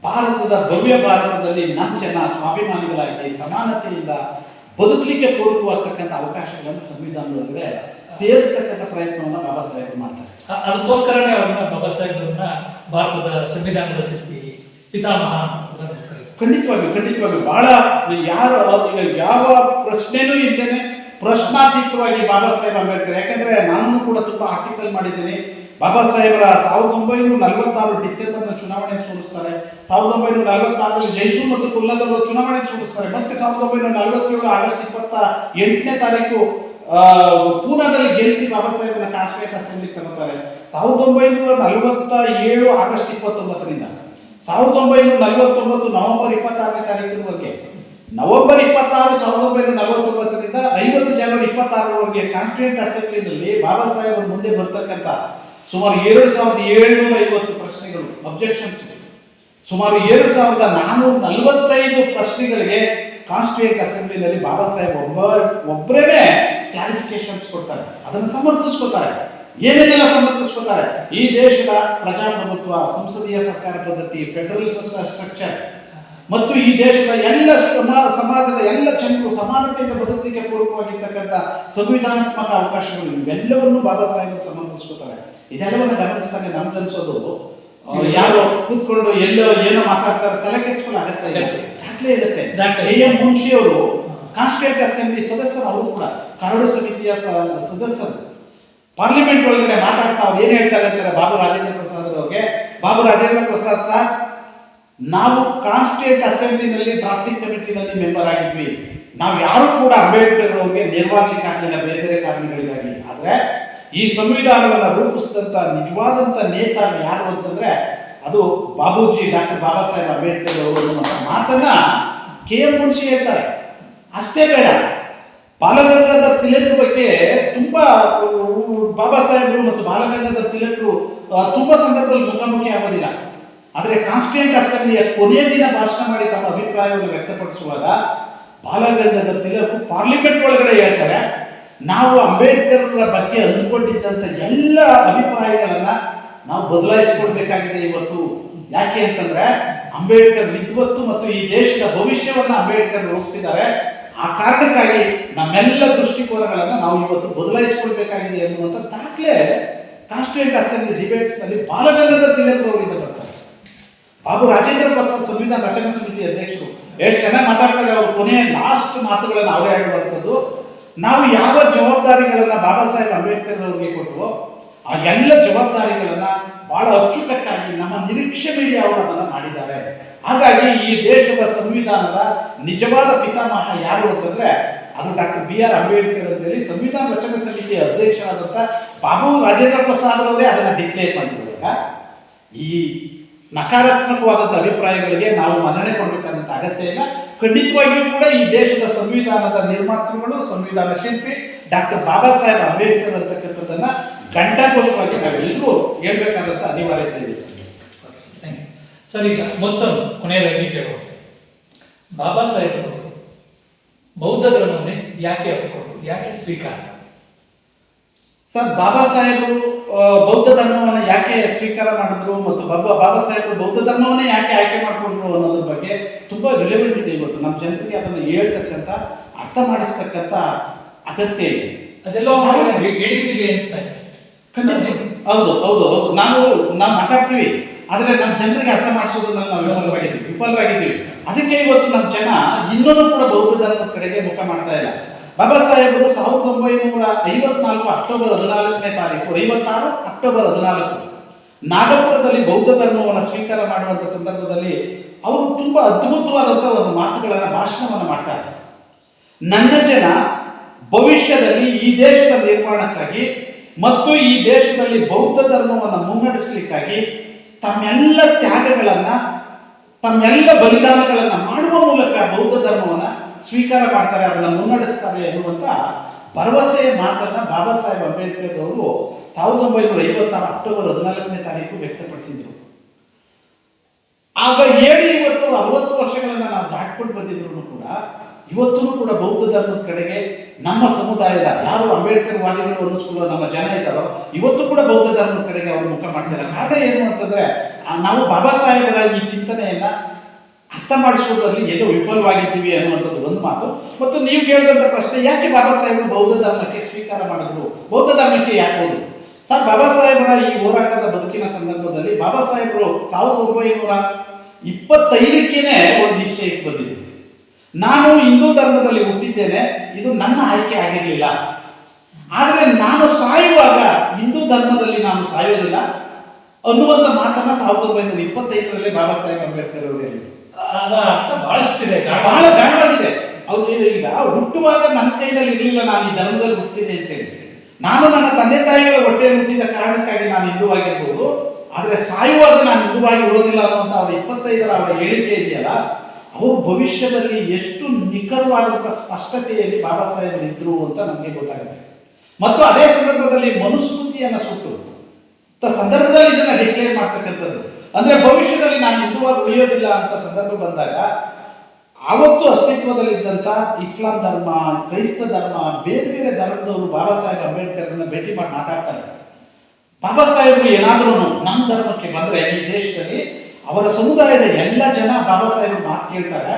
ಭಾರತದ ಭವ್ಯ ಭಾರತದಲ್ಲಿ ನಮ್ಮ ಜನ ಸ್ವಾಭಿಮಾನಿಗಳಾಗಿ ಸಮಾನತೆಯಿಂದ ಬದುಕಲಿಕ್ಕೆ ಪೂರಕವಾಗ್ತಕ್ಕಂಥ ಅವಕಾಶಗಳನ್ನು ಸಂವಿಧಾನದೊಳಗಡೆ ಸೇರಿಸ್ತಕ್ಕಂಥ ಪ್ರಯತ್ನವನ್ನು ಬಾಬಾ ಸಾಹೇಬ್ ಮಾಡ್ತಾರೆ. ಅದಕ್ಕೋಸ್ಕರನೇ ಅವ್ರನ್ನ ಬಾಬಾ ಸಾಹೇಬ್ರನ್ನ ಭಾರತದ ಸಂವಿಧಾನದ ಶಿಲ್ಪಿ, ಪಿತಾಮಹ. ಖಂಡಿತವಾಗಿ ಬಹಳ ಯಾವ ಪ್ರಶ್ನೆನೂ ಇದ್ದೇನೆ ಪ್ರಶ್ನಾತೀತವಾಗಿ ಬಾಬಾ ಸಾಹೇಬ್ ಅಂಬೇಡ್ಕರ್. ಯಾಕಂದ್ರೆ ನಾನು ಕೂಡ ತುಂಬಾ ಆರ್ಟಿಕಲ್ ಮಾಡಿದ್ದೀನಿ. ಬಾಬಾ ಸಾಹೇಬರ 1946 ಡಿಸೆಂಬರ್ನ ಚುನಾವಣೆ ಸೋಲಿಸ್ತಾರೆ. 1946ರಲ್ಲಿ ಜೈಸೂರ್ ಮತ್ತು ಕುಲ್ಲದಲ್ಲಿ ಚುನಾವಣೆ ಸೋಲಿಸ್ತಾರೆ. ಮತ್ತೆ 1947 ಆಗಸ್ಟ್ 28ನೇ ತಾರೀಕು ಪೂನಾದಲ್ಲಿ ಗೆಲ್ಲಿಸಿ ಬಾಬಾ ಸಾಹೇಬನ ಕಾಶ್ಮೀರ ಅಸೆಂಬ್ಲಿ ತಗೋತಾರೆ. 1947 ಆಗಸ್ಟ್ 29ರಿಂದ 1949 ನವೆಂಬರ್ 26ನೇ ತಾರೀಕಿನವರೆಗೆ ನವೆಂಬರ್ 26, 1949ರಿಂದ 50 ಜನವರಿ 26ರವರೆಗೆ ಕಾನ್ಸ್ಟಿಟ್ಯೂಂಟ್ ಅಸೆಂಬ್ಲಿನಲ್ಲಿ ಬಾಬಾ ಸಾಹೇಬರ ಮುಂದೆ ಬರ್ತಕ್ಕಂಥ ಸುಮಾರು 2750 ಪ್ರಶ್ನೆಗಳು, ಅಬ್ಜೆಕ್ಷನ್ಸ್, ಸುಮಾರು 2445 ಪ್ರಶ್ನೆಗಳಿಗೆ ಕಾನ್ಸ್ಟಿಟ್ಯೂಂಟ್ ಅಸೆಂಬ್ಲಿನಲ್ಲಿ ಬಾಬಾ ಸಾಹೇಬ್ ಒಬ್ಬರೇ ಕ್ಲಾರಿಫಿಕೇಶನ್ಸ್ ಕೊಡ್ತಾರೆ, ಅದನ್ನು ಸಮರ್ಥಿಸ್ಕೊತಾರೆ. ಏನೇನೆಲ್ಲ ಸಮರ್ಥಿಸ್ಕೊತಾರೆ? ಈ ದೇಶದ ಪ್ರಜಾಪ್ರಭುತ್ವ, ಸಂಸದೀಯ ಸರ್ಕಾರ ಪದ್ಧತಿ, ಫೆಡರಲ್ ಸ್ಟ್ರಕ್ಚರ್ ಮತ್ತು ಈ ದೇಶದ ಎಲ್ಲ ಸಮಾಜದ ಎಲ್ಲ ಜನರು ಸಮಾನತೆಯಿಂದ ಬದುಕಲಿಕ್ಕೆ ಪೂರ್ವವಾಗಿರ್ತಕ್ಕಂಥ ಸಂವಿಧಾನಾತ್ಮಕ ಅವಕಾಶಗಳು ಇವೆಲ್ಲವನ್ನು ಬಾಬಾ ಸಾಹೇಬರು ಸಮರ್ಥಿಸ್ಕೊತಾರೆ. ಇದೆಲ್ಲವನ್ನು ಗಮನಿಸಿದಾಗ ನಮ್ಗನ್ಸೋದು ಯಾರು ಕೂತ್ಕೊಂಡು ಎಲ್ಲೋ ಏನೋ ಮಾತಾಡ್ತಾರೆ ತಲೆ ಕೆಡಿಸ್ಕೊಳ್ಳೋ ಅಗತ್ಯ ಇಲ್ಲ. ದಾಖಲೆ ಇರುತ್ತೆ. ಎ.ಎಂ. ಮುನ್ಷಿ ಅವರು ಕಾನ್ಸ್ಟಿಟ್ಯೂಂಟ್ ಅಸೆಂಬ್ಲಿ ಸದಸ್ಯರು, ಅವರು ಕೂಡ ಕರಡು ಸಮಿತಿಯ ಸದಸ್ಯರು. ಪಾರ್ಲಿಮೆಂಟ್ ಒಳಗಡೆ ಮಾತಾಡ್ತಾ ಅವ್ರು ಏನ್ ಹೇಳ್ತಾರೆ ಅಂತಾರೆ ಬಾಬು ರಾಜೇಂದ್ರ ಪ್ರಸಾದ್ ಅವ್ರಿಗೆ, ಬಾಬು ರಾಜೇಂದ್ರ ಪ್ರಸಾದ್ ಸರ್, ನಾವು ಕಾನ್ಸ್ಟಿಟ್ಯೂಂಟ್ ಅಸೆಂಬ್ಲಿನಲ್ಲಿ ಡ್ರಾಫ್ಟಿಂಗ್ ಕಮಿಟಿನಲ್ಲಿ ಮೆಂಬರ್ ಆಗಿದ್ವಿ. ನಾವು ಯಾರು ಕೂಡ ಅಂಬೇಡ್ಕರ್ ಅವರಿಗೆ ನಿರ್ವಾಹಲಿಕ್ಕೆ ಆಗಲಿಲ್ಲ ಬೇರೆ ಬೇರೆ ಕಾರಣಗಳಿಗಾಗಿ. ಆದ್ರೆ ಈ ಸಂವಿಧಾನವನ್ನು ರೂಪಿಸಿದಂತ ನಿಜವಾದಂತ ನೇತಾರ ಯಾರು ಅಂತಂದ್ರೆ ಅದು ಬಾಬೂಜಿ, ಡಾಕ್ಟರ್ ಬಾಬಾ ಸಾಹೇಬ್ ಅಂಬೇಡ್ಕರ್ ಅವರು ಅನ್ನೋ ಮಾತನ್ನ ಕೆ.ಎಂ. ಮುನ್ಷಿ ಹೇಳ್ತಾರೆ. ಅಷ್ಟೇ ಬೇಡ, ಬಾಲಗಂಗಾಧರ್ ತಿಲಕ್ ಬಗ್ಗೆ ತುಂಬಾ ಬಾಬಾ ಸಾಹೇಬರು ಮತ್ತು ಬಾಲಗಂಗಾಧರ್ ತಿಲಕರು ತುಂಬಾ ಸಂದರ್ಭದಲ್ಲಿ ಮುಖಾಮುಖಿ ಆಗೋದಿಲ್ಲ. ಆದರೆ ಕಾನ್ಸ್ಟಿಟ್ಯೂಂಟ್ ಅಸೆಂಬ್ಲಿಯ ಕೊನೆಯ ದಿನ ಭಾಷಣ ಮಾಡಿ ತಮ್ಮ ಅಭಿಪ್ರಾಯವನ್ನು ವ್ಯಕ್ತಪಡಿಸುವಾಗ ಬಾಲಗಂಗಾಧರ್ ತಿಲಕ್ ಪಾರ್ಲಿಮೆಂಟ್ ಒಳಗಡೆ ಹೇಳ್ತಾರೆ, ನಾವು ಅಂಬೇಡ್ಕರ್ ಬಗ್ಗೆ ಅಂದ್ಕೊಂಡಿದ್ದಂಥ ಎಲ್ಲ ಅಭಿಪ್ರಾಯಗಳನ್ನ ನಾವು ಬದಲಾಯಿಸಿಕೊಳ್ಬೇಕಾಗಿದೆ ಇವತ್ತು. ಯಾಕೆ ಅಂತಂದ್ರೆ ಅಂಬೇಡ್ಕರ್ ವಿದ್ವತ್ತು ಮತ್ತು ಈ ದೇಶದ ಭವಿಷ್ಯವನ್ನ ಅಂಬೇಡ್ಕರ್ ರೂಪಿಸಿದ್ದಾರೆ. ಆ ಕಾರಣಕ್ಕಾಗಿ ನಮ್ಮೆಲ್ಲ ದೃಷ್ಟಿಕೋನಗಳನ್ನು ನಾವು ಇವತ್ತು ಬದಲಾಯಿಸಿಕೊಳ್ಬೇಕಾಗಿದೆ ಎನ್ನುವಂಥ ದಾಖಲೆ ಕಾನ್ಸ್ಟಿಟ್ಯೂಂಟ್ ಅಸೆಂಬ್ಲಿ ಡಿಬೇಟ್ಸ್ ನಲ್ಲಿ ಬಾಲಗಂಗಾಧರ್ ತಿಲಕ್ ಅವರಿಂದ ಬರ್ತಾರೆ. ಬಾಬು ರಾಜೇಂದ್ರ ಪ್ರಸಾದ್ ಸಂವಿಧಾನ ರಚನಾ ಸಮಿತಿ ಅಧ್ಯಕ್ಷರು ಎಷ್ಟು ಚೆನ್ನಾಗಿ ಮಾತಾಡ್ತಾರೆ. ಅವರು ಕೊನೆಯ ಲಾಸ್ಟ್ ಮಾತುಗಳನ್ನು ಅವರೇ ಹೇಳುವಂಥದ್ದು, ನಾವು ಯಾವ ಜವಾಬ್ದಾರಿಗಳನ್ನ ಬಾಬಾ ಸಾಹೇಬ್ ಅಂಬೇಡ್ಕರ್ ಅವರಿಗೆ ಕೊಟ್ಟರು ಆ ಎಲ್ಲ ಜವಾಬ್ದಾರಿಗಳನ್ನ ಬಹಳ ಅಚ್ಚುಕಟ್ಟಾಗಿ ನಮ್ಮ ನಿರೀಕ್ಷೆ ಮೀರಿ ಅವರು ಅದನ್ನು ಮಾಡಿದ್ದಾರೆ. ಹಾಗಾಗಿ ಈ ದೇಶದ ಸಂವಿಧಾನದ ನಿಜವಾದ ಪಿತಾಮಹ ಯಾರು ಅಂತಂದ್ರೆ ಅದು ಡಾಕ್ಟರ್ ಬಿ.ಆರ್. ಅಂಬೇಡ್ಕರ್ ಅಂತ ಹೇಳಿ ಸಂವಿಧಾನ ರಚನಾ ಸಮಿತಿಯ ಅಧ್ಯಕ್ಷರಾದಂಥ ಬಾಬು ರಾಜೇಂದ್ರ ಪ್ರಸಾದ್ ಅವರೇ ಅದನ್ನು ಡಿಕ್ಲೇರ್ ಮಾಡಿರುವಾಗ ಈ ನಕಾರಾತ್ಮಕವಾದಂಥ ಅಭಿಪ್ರಾಯಗಳಿಗೆ ನಾವು ಮನ್ನಣೆ ಕೊಡಬೇಕಾದಂಥ ಅಗತ್ಯ ಇಲ್ಲ. ಖಂಡಿತವಾಗಿಯೂ ಕೂಡ ಈ ದೇಶದ ಸಂವಿಧಾನದ ನಿರ್ಮಾತೃಗಳು, ಸಂವಿಧಾನ ಶಿಲ್ಪಿ ಡಾಕ್ಟರ್ ಬಾಬಾ ಸಾಹೇಬ್ ಅಂಬೇಡ್ಕರ್ ಅಂತಕ್ಕಂಥದ್ದನ್ನ ಘಂಟಾಘೋಷವಾಗಿ ನಾವೆಲ್ಲರೂ ಹೇಳ್ಬೇಕಾದಂಥ ಅನಿವಾರ್ಯತೆ ಇದೆ ಸರ್. ಈಗ ಮತ್ತೊಂದು ಕೊನೆಯದಾಗಿ ಕೇಳಬಹುದು, ಬಾಬಾ ಸಾಹೇಬರು ಬೌದ್ಧ ಧರ್ಮವನ್ನೇ ಯಾಕೆ ಒಪ್ಪಿಕೊಂಡ್ರು, ಯಾಕೆ ಸ್ವೀಕಾರ? ಸರ್, ಬಾಬಾ ಸಾಹೇಬರು ಬೌದ್ಧ ಧರ್ಮವನ್ನು ಯಾಕೆ ಸ್ವೀಕಾರ ಮಾಡಿದ್ರು ಮತ್ತು ಬಾಬಾ ಸಾಹೇಬರು ಬೌದ್ಧ ಧರ್ಮವನ್ನೇ ಯಾಕೆ ಆಯ್ಕೆ ಮಾಡಿಕೊಂಡ್ರು ಅನ್ನೋದ್ರ ಬಗ್ಗೆ ತುಂಬಾ ರಿಲೆವೆಂಟ್ ಇದೆ. ಇವತ್ತು ನಮ್ಮ ಜನರಿಗೆ ಅದನ್ನು ಹೇಳ್ತಕ್ಕಂಥ, ಅರ್ಥ ಮಾಡಿಸ್ತಕ್ಕಂಥ ಅಗತ್ಯ ಇದೆ. ಅದೆಲ್ಲ ಹೇಳಿದ್ದೀವಿ ಅನಿಸ್ತಾ ಇದೆ. ಖಂಡಿತ ಹೌದು ಹೌದು ಹೌದು ನಾವು ಮಾತಾಡ್ತೀವಿ, ಆದರೆ ನಮ್ಮ ಜನರಿಗೆ ಅರ್ಥ ಮಾಡಿಸೋದ್ರಲ್ಲಿ ನಾವು ವಿಫಲರಾಗಿದ್ದೀವಿ. ಅದಕ್ಕೆ ಇವತ್ತು ನಮ್ಮ ಜನ ಇನ್ನೂ ಕೂಡ ಬೌದ್ಧ ಧರ್ಮದ ಕಡೆಗೆ ಮುಖ ಮಾಡ್ತಾ ಇಲ್ಲ. ಬಾಬಾ ಸಾಹೇಬರು 1954 ಅಕ್ಟೋಬರ್ 14ನೇ ತಾರೀಕು, 56 ಅಕ್ಟೋಬರ್ 14 ನಾಗಪುರದಲ್ಲಿ ಬೌದ್ಧ ಧರ್ಮವನ್ನು ಸ್ವೀಕಾರ ಮಾಡುವಂಥ ಸಂದರ್ಭದಲ್ಲಿ ಅವರು ತುಂಬಾ ಅದ್ಭುತವಾದಂಥ ಒಂದು ಮಾತುಗಳನ್ನು, ಭಾಷಣವನ್ನು ಮಾಡ್ತಾರೆ. ನನ್ನ ಜನ ಭವಿಷ್ಯದಲ್ಲಿ ಈ ದೇಶದ ನಿರ್ಮಾಣಕ್ಕಾಗಿ ಮತ್ತು ಈ ದೇಶದಲ್ಲಿ ಬೌದ್ಧ ಧರ್ಮವನ್ನು ಮುನ್ನಡೆಸಲಿಕ್ಕಾಗಿ ತಮ್ಮೆಲ್ಲ ತ್ಯಾಗಗಳನ್ನು, ತಮ್ಮೆಲ್ಲ ಬಲಿದಾನಗಳನ್ನು ಮಾಡುವ ಮೂಲಕ ಬೌದ್ಧ ಧರ್ಮವನ್ನು ಸ್ವೀಕಾರ ಮಾಡ್ತಾರೆ, ಅದನ್ನು ಮುನ್ನಡೆಸ್ತಾರೆ ಎನ್ನುವಂಥ ಭರವಸೆಯ ಮಾತನ್ನ ಬಾಬಾ ಸಾಹೇಬ್ ಅಂಬೇಡ್ಕರ್ ಅವರು 1956 ಅಕ್ಟೋಬರ್ 14ನೇ ತಾರೀಕು ವ್ಯಕ್ತಪಡಿಸಿದ್ರು. ಆಗ ಹೇಳಿ ಇವತ್ತು 60 ವರ್ಷಗಳನ್ನ ನಾವು ದಾಟ್ಕೊಂಡು ಬಂದಿದ್ರು ಕೂಡ ಇವತ್ತೂ ಕೂಡ ಬೌದ್ಧ ಧರ್ಮದ ಕಡೆಗೆ ನಮ್ಮ ಸಮುದಾಯದ ಯಾರು ಅಂಬೇಡ್ಕರ್ ವಾದಿಗಳು ಅನ್ನಿಸ್ಕೊಳ್ಳೋ ನಮ್ಮ ಜನ ಇದ್ದಾರೋ ಇವತ್ತು ಕೂಡ ಬೌದ್ಧ ಧರ್ಮದ ಕಡೆಗೆ ಅವರು ಮುಖ ಮಾಡ್ತಾರೆ. ಕಾರಣ ಏನು ಅಂತಂದ್ರೆ ನಾವು ಬಾಬಾ ಸಾಹೇಬರ ಈ ಚಿಂತನೆಯನ್ನ ಅರ್ಥ ಮಾಡಿಸುವುದರಲ್ಲಿ ಎಲ್ಲೋ ವಿಫಲವಾಗಿದ್ದೀವಿ ಅನ್ನುವಂಥದ್ದು ಒಂದು ಮಾತು. ಮತ್ತು ನೀವು ಕೇಳಿದಂಥ ಪ್ರಶ್ನೆ, ಯಾಕೆ ಬಾಬಾ ಸಾಹೇಬರು ಬೌದ್ಧ ಧರ್ಮಕ್ಕೆ ಸ್ವೀಕಾರ ಮಾಡಿದ್ರು, ಬೌದ್ಧ ಧರ್ಮಕ್ಕೆ ಯಾಕೆ ಹೋದ್ರು? ಸರ್, ಬಾಬಾ ಸಾಹೇಬರ ಈ ಹೋರಾಟದ ಬದುಕಿನ ಸಂದರ್ಭದಲ್ಲಿ ಬಾಬಾ ಸಾಹೇಬರು 1925ಕ್ಕೇನೆ ಒಂದು ನಿಶ್ಚಯಕ್ಕೆ ಬಂದಿದ್ರು. ನಾನು ಹಿಂದೂ ಧರ್ಮದಲ್ಲಿ ಹುಟ್ಟಿದ್ದೇನೆ, ಇದು ನನ್ನ ಆಯ್ಕೆ ಆಗಿರಲಿಲ್ಲ, ಆದರೆ ನಾನು ಸಾಯುವಾಗ ಹಿಂದೂ ಧರ್ಮದಲ್ಲಿ ನಾನು ಸಾಯೋದಿಲ್ಲ ಅನ್ನುವಂಥ ಮಾತನ್ನ 1925ರಲ್ಲಿ ಬಾಬಾ ಸಾಹೇಬ್ ಅಂಬೇಡ್ಕರ್ ಅವರು ಹೇಳಿದರು. ಅದರ ಅರ್ಥ ಬಹಳಷ್ಟಿದೆ, ಬಹಳ ಗಾಢವಾಗಿದೆ. ಅವ್ರು ಈಗ ಹುಟ್ಟುವಾಗ ನನ್ನ ಕೈಯಲ್ಲಿ ಇರಲಿಲ್ಲ ನಾನು ಈ ಧರ್ಮದಲ್ಲಿ ಹುಟ್ಟಿದೆ ಅಂತೇಳಿ, ನಾನು ನನ್ನ ತಂದೆ ತಾಯಿಗಳ ಹೊಟ್ಟೆಯಲ್ಲಿ ಹುಟ್ಟಿದ ಕಾರಣಕ್ಕಾಗಿ ನಾನು ಹಿಂದೂವಾಗಿರ್ಬೋದು, ಆದರೆ ಸಾಯುವಾಗ ನಾನು ಹಿಂದೂವಾಗಿ ಇರೋದಿಲ್ಲ ಅನ್ನುವಂಥ ಅವರ 25ರ ಅವರ ಹೇಳಿಕೆ ಇದೆಯಲ್ಲ, ಅವರು ಭವಿಷ್ಯದಲ್ಲಿ ಎಷ್ಟು ನಿಖರವಾದಂಥ ಸ್ಪಷ್ಟತೆಯಲ್ಲಿ ಬಾಬಾ ಸಾಹೇಬರು ಇದ್ರು ಅಂತ ನಮಗೆ ಗೊತ್ತಾಗುತ್ತೆ. ಮತ್ತು ಅದೇ ಸಂದರ್ಭದಲ್ಲಿ ಮನುಸ್ಮೃತಿಯನ್ನು ಸುಟ್ಟು ಸಂದರ್ಭದಲ್ಲಿ ಇದನ್ನ ಡಿಕ್ಲೇರ್ ಮಾಡ್ತಕ್ಕಂಥದ್ದು. ಅಂದ್ರೆ ಭವಿಷ್ಯದಲ್ಲಿ ನಾನು ಹಿಂದುವಾಗಿ ಉಳಿಯೋದಿಲ್ಲ ಅಂತ ಸಂದರ್ಭ ಬಂದಾಗ ಆವತ್ತು ಅಸ್ತಿತ್ವದಲ್ಲಿದ್ದಂಥ ಇಸ್ಲಾಂ ಧರ್ಮ, ಕ್ರೈಸ್ತ ಧರ್ಮ, ಬೇರೆ ಬೇರೆ ಧರ್ಮದವರು ಬಾಬಾ ಸಾಹೇಬ್ ಅಂಬೇಡ್ಕರ್ನ ಭೇಟಿ ಮಾಡಿ ಮಾತಾಡ್ತಾರೆ. ಬಾಬಾ ಸಾಹೇಬರು ಏನಾದ್ರೂ ನಮ್ಮ ಧರ್ಮಕ್ಕೆ ಬಂದ್ರೆ ಈ ದೇಶದಲ್ಲಿ ಅವರ ಸಮುದಾಯದ ಎಲ್ಲ ಜನ ಬಾಬಾ ಸಾಹೇಬರು ಮಾತು ಕೇಳ್ತಾರೆ.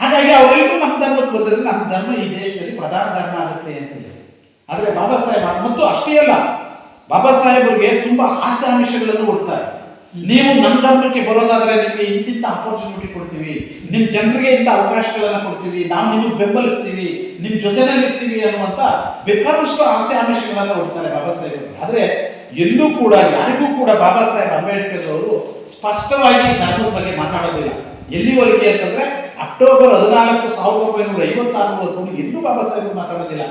ಹಾಗಾಗಿ ಅವರೆಲ್ಲರೂ ನಮ್ಮ ಧರ್ಮಕ್ಕೆ ಬಂದರೆ ನಮ್ಮ ಧರ್ಮ ಈ ದೇಶದಲ್ಲಿ ಪ್ರಧಾನ ಧರ್ಮ ಆಗುತ್ತೆ ಅಂತೇಳಿ. ಆದರೆ ಬಾಬಾ ಸಾಹೇಬ್ ಮತ್ತು ಅಷ್ಟೇ ಅಲ್ಲ, ಬಾಬಾ ಸಾಹೇಬರಿಗೆ ತುಂಬಾ ಆಸೆ ಆಮಿಷಗಳನ್ನು ಕೊಡ್ತಾರೆ. ನೀವು ನಮ್ಮ ಧರ್ಮಕ್ಕೆ ಬರೋದಾದ್ರೆ ನಿಮಗೆ ಇಂತಿಂತ ಅಪರ್ಚುನಿಟಿ ಕೊಡ್ತೀವಿ, ನಿಮ್ಮ ಜನರಿಗೆ ಇಂಥ ಅವಕಾಶಗಳನ್ನು ಕೊಡ್ತೀವಿ, ನಾವು ನಿಮಗೆ ಬೆಂಬಲಿಸ್ತೀವಿ, ನಿಮ್ಮ ಜೊತೆನಲ್ಲಿ ಇರ್ತೀವಿ ಅನ್ನುವಂಥ ಬೇಕಾದಷ್ಟು ಆಸೆ ಆಮಿಷಗಳನ್ನು ಕೊಡ್ತಾರೆ ಬಾಬಾ ಸಾಹೇಬರು. ಆದರೆ ಎಲ್ಲೂ ಕೂಡ ಯಾರಿಗೂ ಕೂಡ ಬಾಬಾ ಸಾಹೇಬ್ ಅಂಬೇಡ್ಕರ್ ಅವರು ಸ್ಪಷ್ಟವಾಗಿ ಧರ್ಮದ ಬಗ್ಗೆ ಮಾತಾಡೋದಿಲ್ಲ. ಎಲ್ಲಿವರೆಗೆ ಅಂತಂದ್ರೆ ಅಕ್ಟೋಬರ್ 14, 1956 ಎಲ್ಲೂ ಬಾಬಾ ಸಾಹೇಬ್ ಮಾತಾಡೋದಿಲ್ಲ.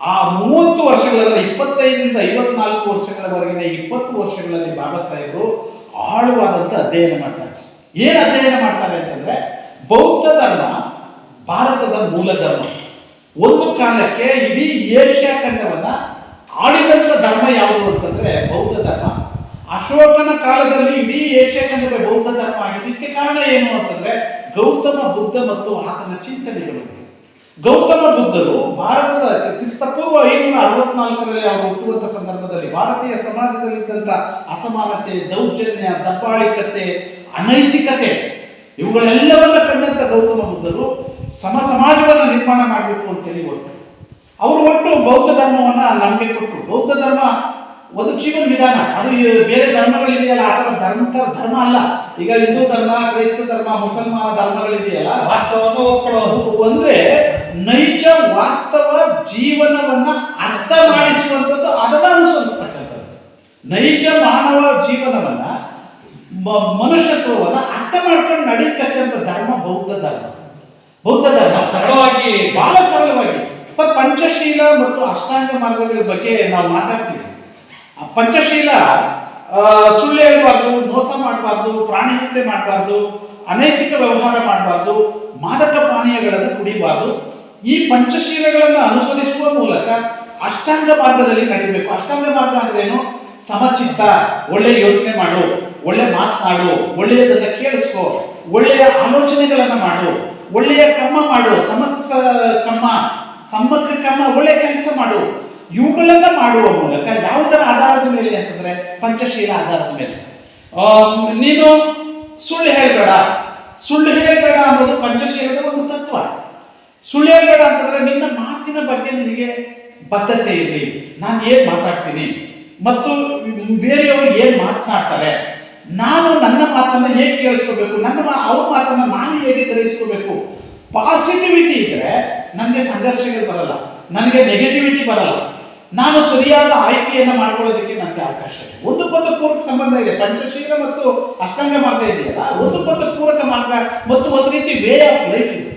ಆ 30 ವರ್ಷಗಳಲ್ಲಿ 25ರಿಂದ 54 ವರ್ಷಗಳವರೆಗಿನ 20 ವರ್ಷಗಳಲ್ಲಿ ಬಾಬಾ ಸಾಹೇಬರು ಆಳವಾದಂಥ ಅಧ್ಯಯನ ಮಾಡ್ತಾರೆ. ಏನು ಅಧ್ಯಯನ ಮಾಡ್ತಾರೆ ಅಂತಂದ್ರೆ ಬೌದ್ಧ ಧರ್ಮ ಭಾರತದ ಮೂಲ ಧರ್ಮ. ಒಂದು ಕಾಲಕ್ಕೆ ಇಡೀ ಏಷ್ಯಾ ಖಂಡವನ್ನ ಆಳಿದಂಥ ಧರ್ಮ ಯಾವುದು ಅಂತಂದ್ರೆ ಬೌದ್ಧ ಧರ್ಮ. ಅಶೋಕನ ಕಾಲದಲ್ಲಿ ಇಡೀ ಏಷ್ಯಾ ಖಂಡವೇ ಬೌದ್ಧ ಧರ್ಮ ಆಗಿದ್ದಕ್ಕೆ ಕಾರಣ ಏನು ಅಂತಂದ್ರೆ ಗೌತಮ ಬುದ್ಧ ಮತ್ತು ಆತನ ಚಿಂತನೆಗಳು. ಗೌತಮ ಬುದ್ಧರು ಭಾರತದ ಕ್ರಿಸ್ತಪೂರ್ವ 564ರಲ್ಲಿ ಅವರು ಹುಟ್ಟುವಂಥ ಸಂದರ್ಭದಲ್ಲಿ ಭಾರತೀಯ ಸಮಾಜದಲ್ಲಿದ್ದಂಥ ಅಸಮಾನತೆ, ದೌರ್ಜನ್ಯ, ದಬ್ಬಾಳಿಕತೆ, ಅನೈತಿಕತೆ ಇವುಗಳೆಲ್ಲವನ್ನ ಕಂಡಂಥ ಗೌತಮ ಬುದ್ಧರು ಸಮಾಜವನ್ನು ನಿರ್ಮಾಣ ಮಾಡಬೇಕು ಅಂತೇಳಿ ಅವರು ಒಟ್ಟು ಬೌದ್ಧ ಧರ್ಮವನ್ನ ನಮಗೆ ಕೊಟ್ಟರು. ಬೌದ್ಧ ಧರ್ಮ ಒಂದು ಜೀವನ ವಿಧಾನ, ಅದು ಬೇರೆ ಧರ್ಮಗಳಿದೆಯಲ್ಲ ಆ ಥರ ಧರ್ಮ ಅಲ್ಲ. ಈಗ ಹಿಂದೂ ಧರ್ಮ, ಕ್ರೈಸ್ತ ಧರ್ಮ, ಮುಸಲ್ಮಾನ ಧರ್ಮಗಳಿದೆಯಲ್ಲ, ವಾಸ್ತವವನ್ನು ಒಪ್ಕೊಳ್ಳೋದು ಅಂದ್ರೆ ನೈಜ ವಾಸ್ತವ ಜೀವನವನ್ನ ಅರ್ಥ ಮಾಡಿಸುವಂಥದ್ದು, ಅದನ್ನ ಅನುಸರಿಸ್ತಕ್ಕಂಥದ್ದು. ನೈಜ ಮಾನವ ಜೀವನವನ್ನ ಮನುಷ್ಯತ್ವವನ್ನ ಅರ್ಥ ಮಾಡ್ಕೊಂಡು ನಡೀತಕ್ಕಂಥ ಧರ್ಮ ಬೌದ್ಧ ಧರ್ಮ. ಬೌದ್ಧ ಧರ್ಮ ಸರಳವಾಗಿ, ಬಹಳ ಸರಳವಾಗಿ ಸರ್ ಪಂಚಶೀಲ ಮತ್ತು ಅಷ್ಟಾಂಗ ಮಾರ್ಗಗಳ ಬಗ್ಗೆ ನಾವು ಮಾತಾಡ್ತೀವಿ. ಪಂಚಶೀಲ ಸುಳ್ಳು ಹೇಳಬಾರ್ದು, ಮೋಸ ಮಾಡಬಾರ್ದು, ಪ್ರಾಣಿ ಹತ್ಯೆ ಮಾಡಬಾರ್ದು, ಅನೈತಿಕ ವ್ಯವಹಾರ ಮಾಡಬಾರ್ದು, ಮಾದಕ ಪಾನೀಯಗಳನ್ನು ಕುಡಿಬಾರ್ದು. ಈ ಪಂಚಶೀಲಗಳನ್ನು ಅನುಸರಿಸುವ ಮೂಲಕ ಅಷ್ಟಾಂಗ ಮಾರ್ಗದಲ್ಲಿ ನಡೀಬೇಕು. ಅಷ್ಟಾಂಗ ಮಾರ್ಗ ಅಂದ್ರೆ ಏನು? ಸಮಚಿತ್ತ, ಒಳ್ಳೆ ಯೋಚನೆ ಮಾಡು, ಒಳ್ಳೆ ಮಾತನಾಡು, ಒಳ್ಳೆಯದನ್ನ ಕೇಳಿಸ್ಕೋ, ಒಳ್ಳೆಯ ಆಲೋಚನೆಗಳನ್ನ ಮಾಡು, ಒಳ್ಳೆಯ ಕರ್ಮ ಮಾಡು, ಸಮ್ಮಕ್ಕ ಕರ್ಮ, ಒಳ್ಳೆ ಕೆಲಸ ಮಾಡು. ಇವುಗಳನ್ನ ಮಾಡುವ ಮೂಲಕ ಯಾವುದರ ಆಧಾರದ ಮೇಲೆ ಅಂತಂದ್ರೆ ಪಂಚಶೀಲ ಆಧಾರದ ಮೇಲೆ. ನೀನು ಸುಳ್ಳು ಹೇಳಬೇಡ, ಸುಳ್ಳು ಹೇಳಬೇಡ ಅನ್ನೋದು ಪಂಚಶೀಲದ ಒಂದು ತತ್ವ. ಸುಳ್ಳು ಹೇಳಬೇಡ ಅಂತಂದ್ರೆ ನಿನ್ನ ಮಾತಿನ ಬಗ್ಗೆ ನಿನಗೆ ಬದ್ಧತೆ ಇರಲಿ. ನಾನು ಏನ್ ಮಾತಾಡ್ತೀನಿ ಮತ್ತು ಬೇರೆಯವರು ಏನ್ ಮಾತನಾಡ್ತಾರೆ, ನಾನು ನನ್ನ ಮಾತನ್ನ ಹೇಗೆ ಕೇಳಿಸ್ಕೋಬೇಕು, ಅವ್ರ ಮಾತನ್ನ ನಾನು ಹೇಗೆ ಗ್ರಹಿಸ್ಕೋಬೇಕು. ಪಾಸಿಟಿವಿಟಿ ಇದ್ರೆ ನನಗೆ ಸಂಘರ್ಷಗಳು ಬರಲ್ಲ, ನನಗೆ ನೆಗೆಟಿವಿಟಿ ಬರಲ್ಲ. ನಾನು ಸರಿಯಾದ ಆಯ್ಕೆಯನ್ನು ಮಾಡ್ಕೊಳ್ಳೋದಕ್ಕೆ ನನಗೆ ಅವಕಾಶ ಇದೆ. ಒಂದಕ್ಕೊಂದು ಪೂರಕ ಸಂಬಂಧ ಇದೆ. ಪಂಚಶೀಲ ಮತ್ತು ಅಷ್ಟಾಂಗ ಮಾರ್ಗ ಇದೆಯಲ್ಲ, ಒಂದಕ್ಕೊಂದು ಪೂರಕ ಮಾರ್ಗ ಮತ್ತು ಒಂದು ರೀತಿ ವೇ ಆಫ್ ಲೈಫ್ ಇದೆ.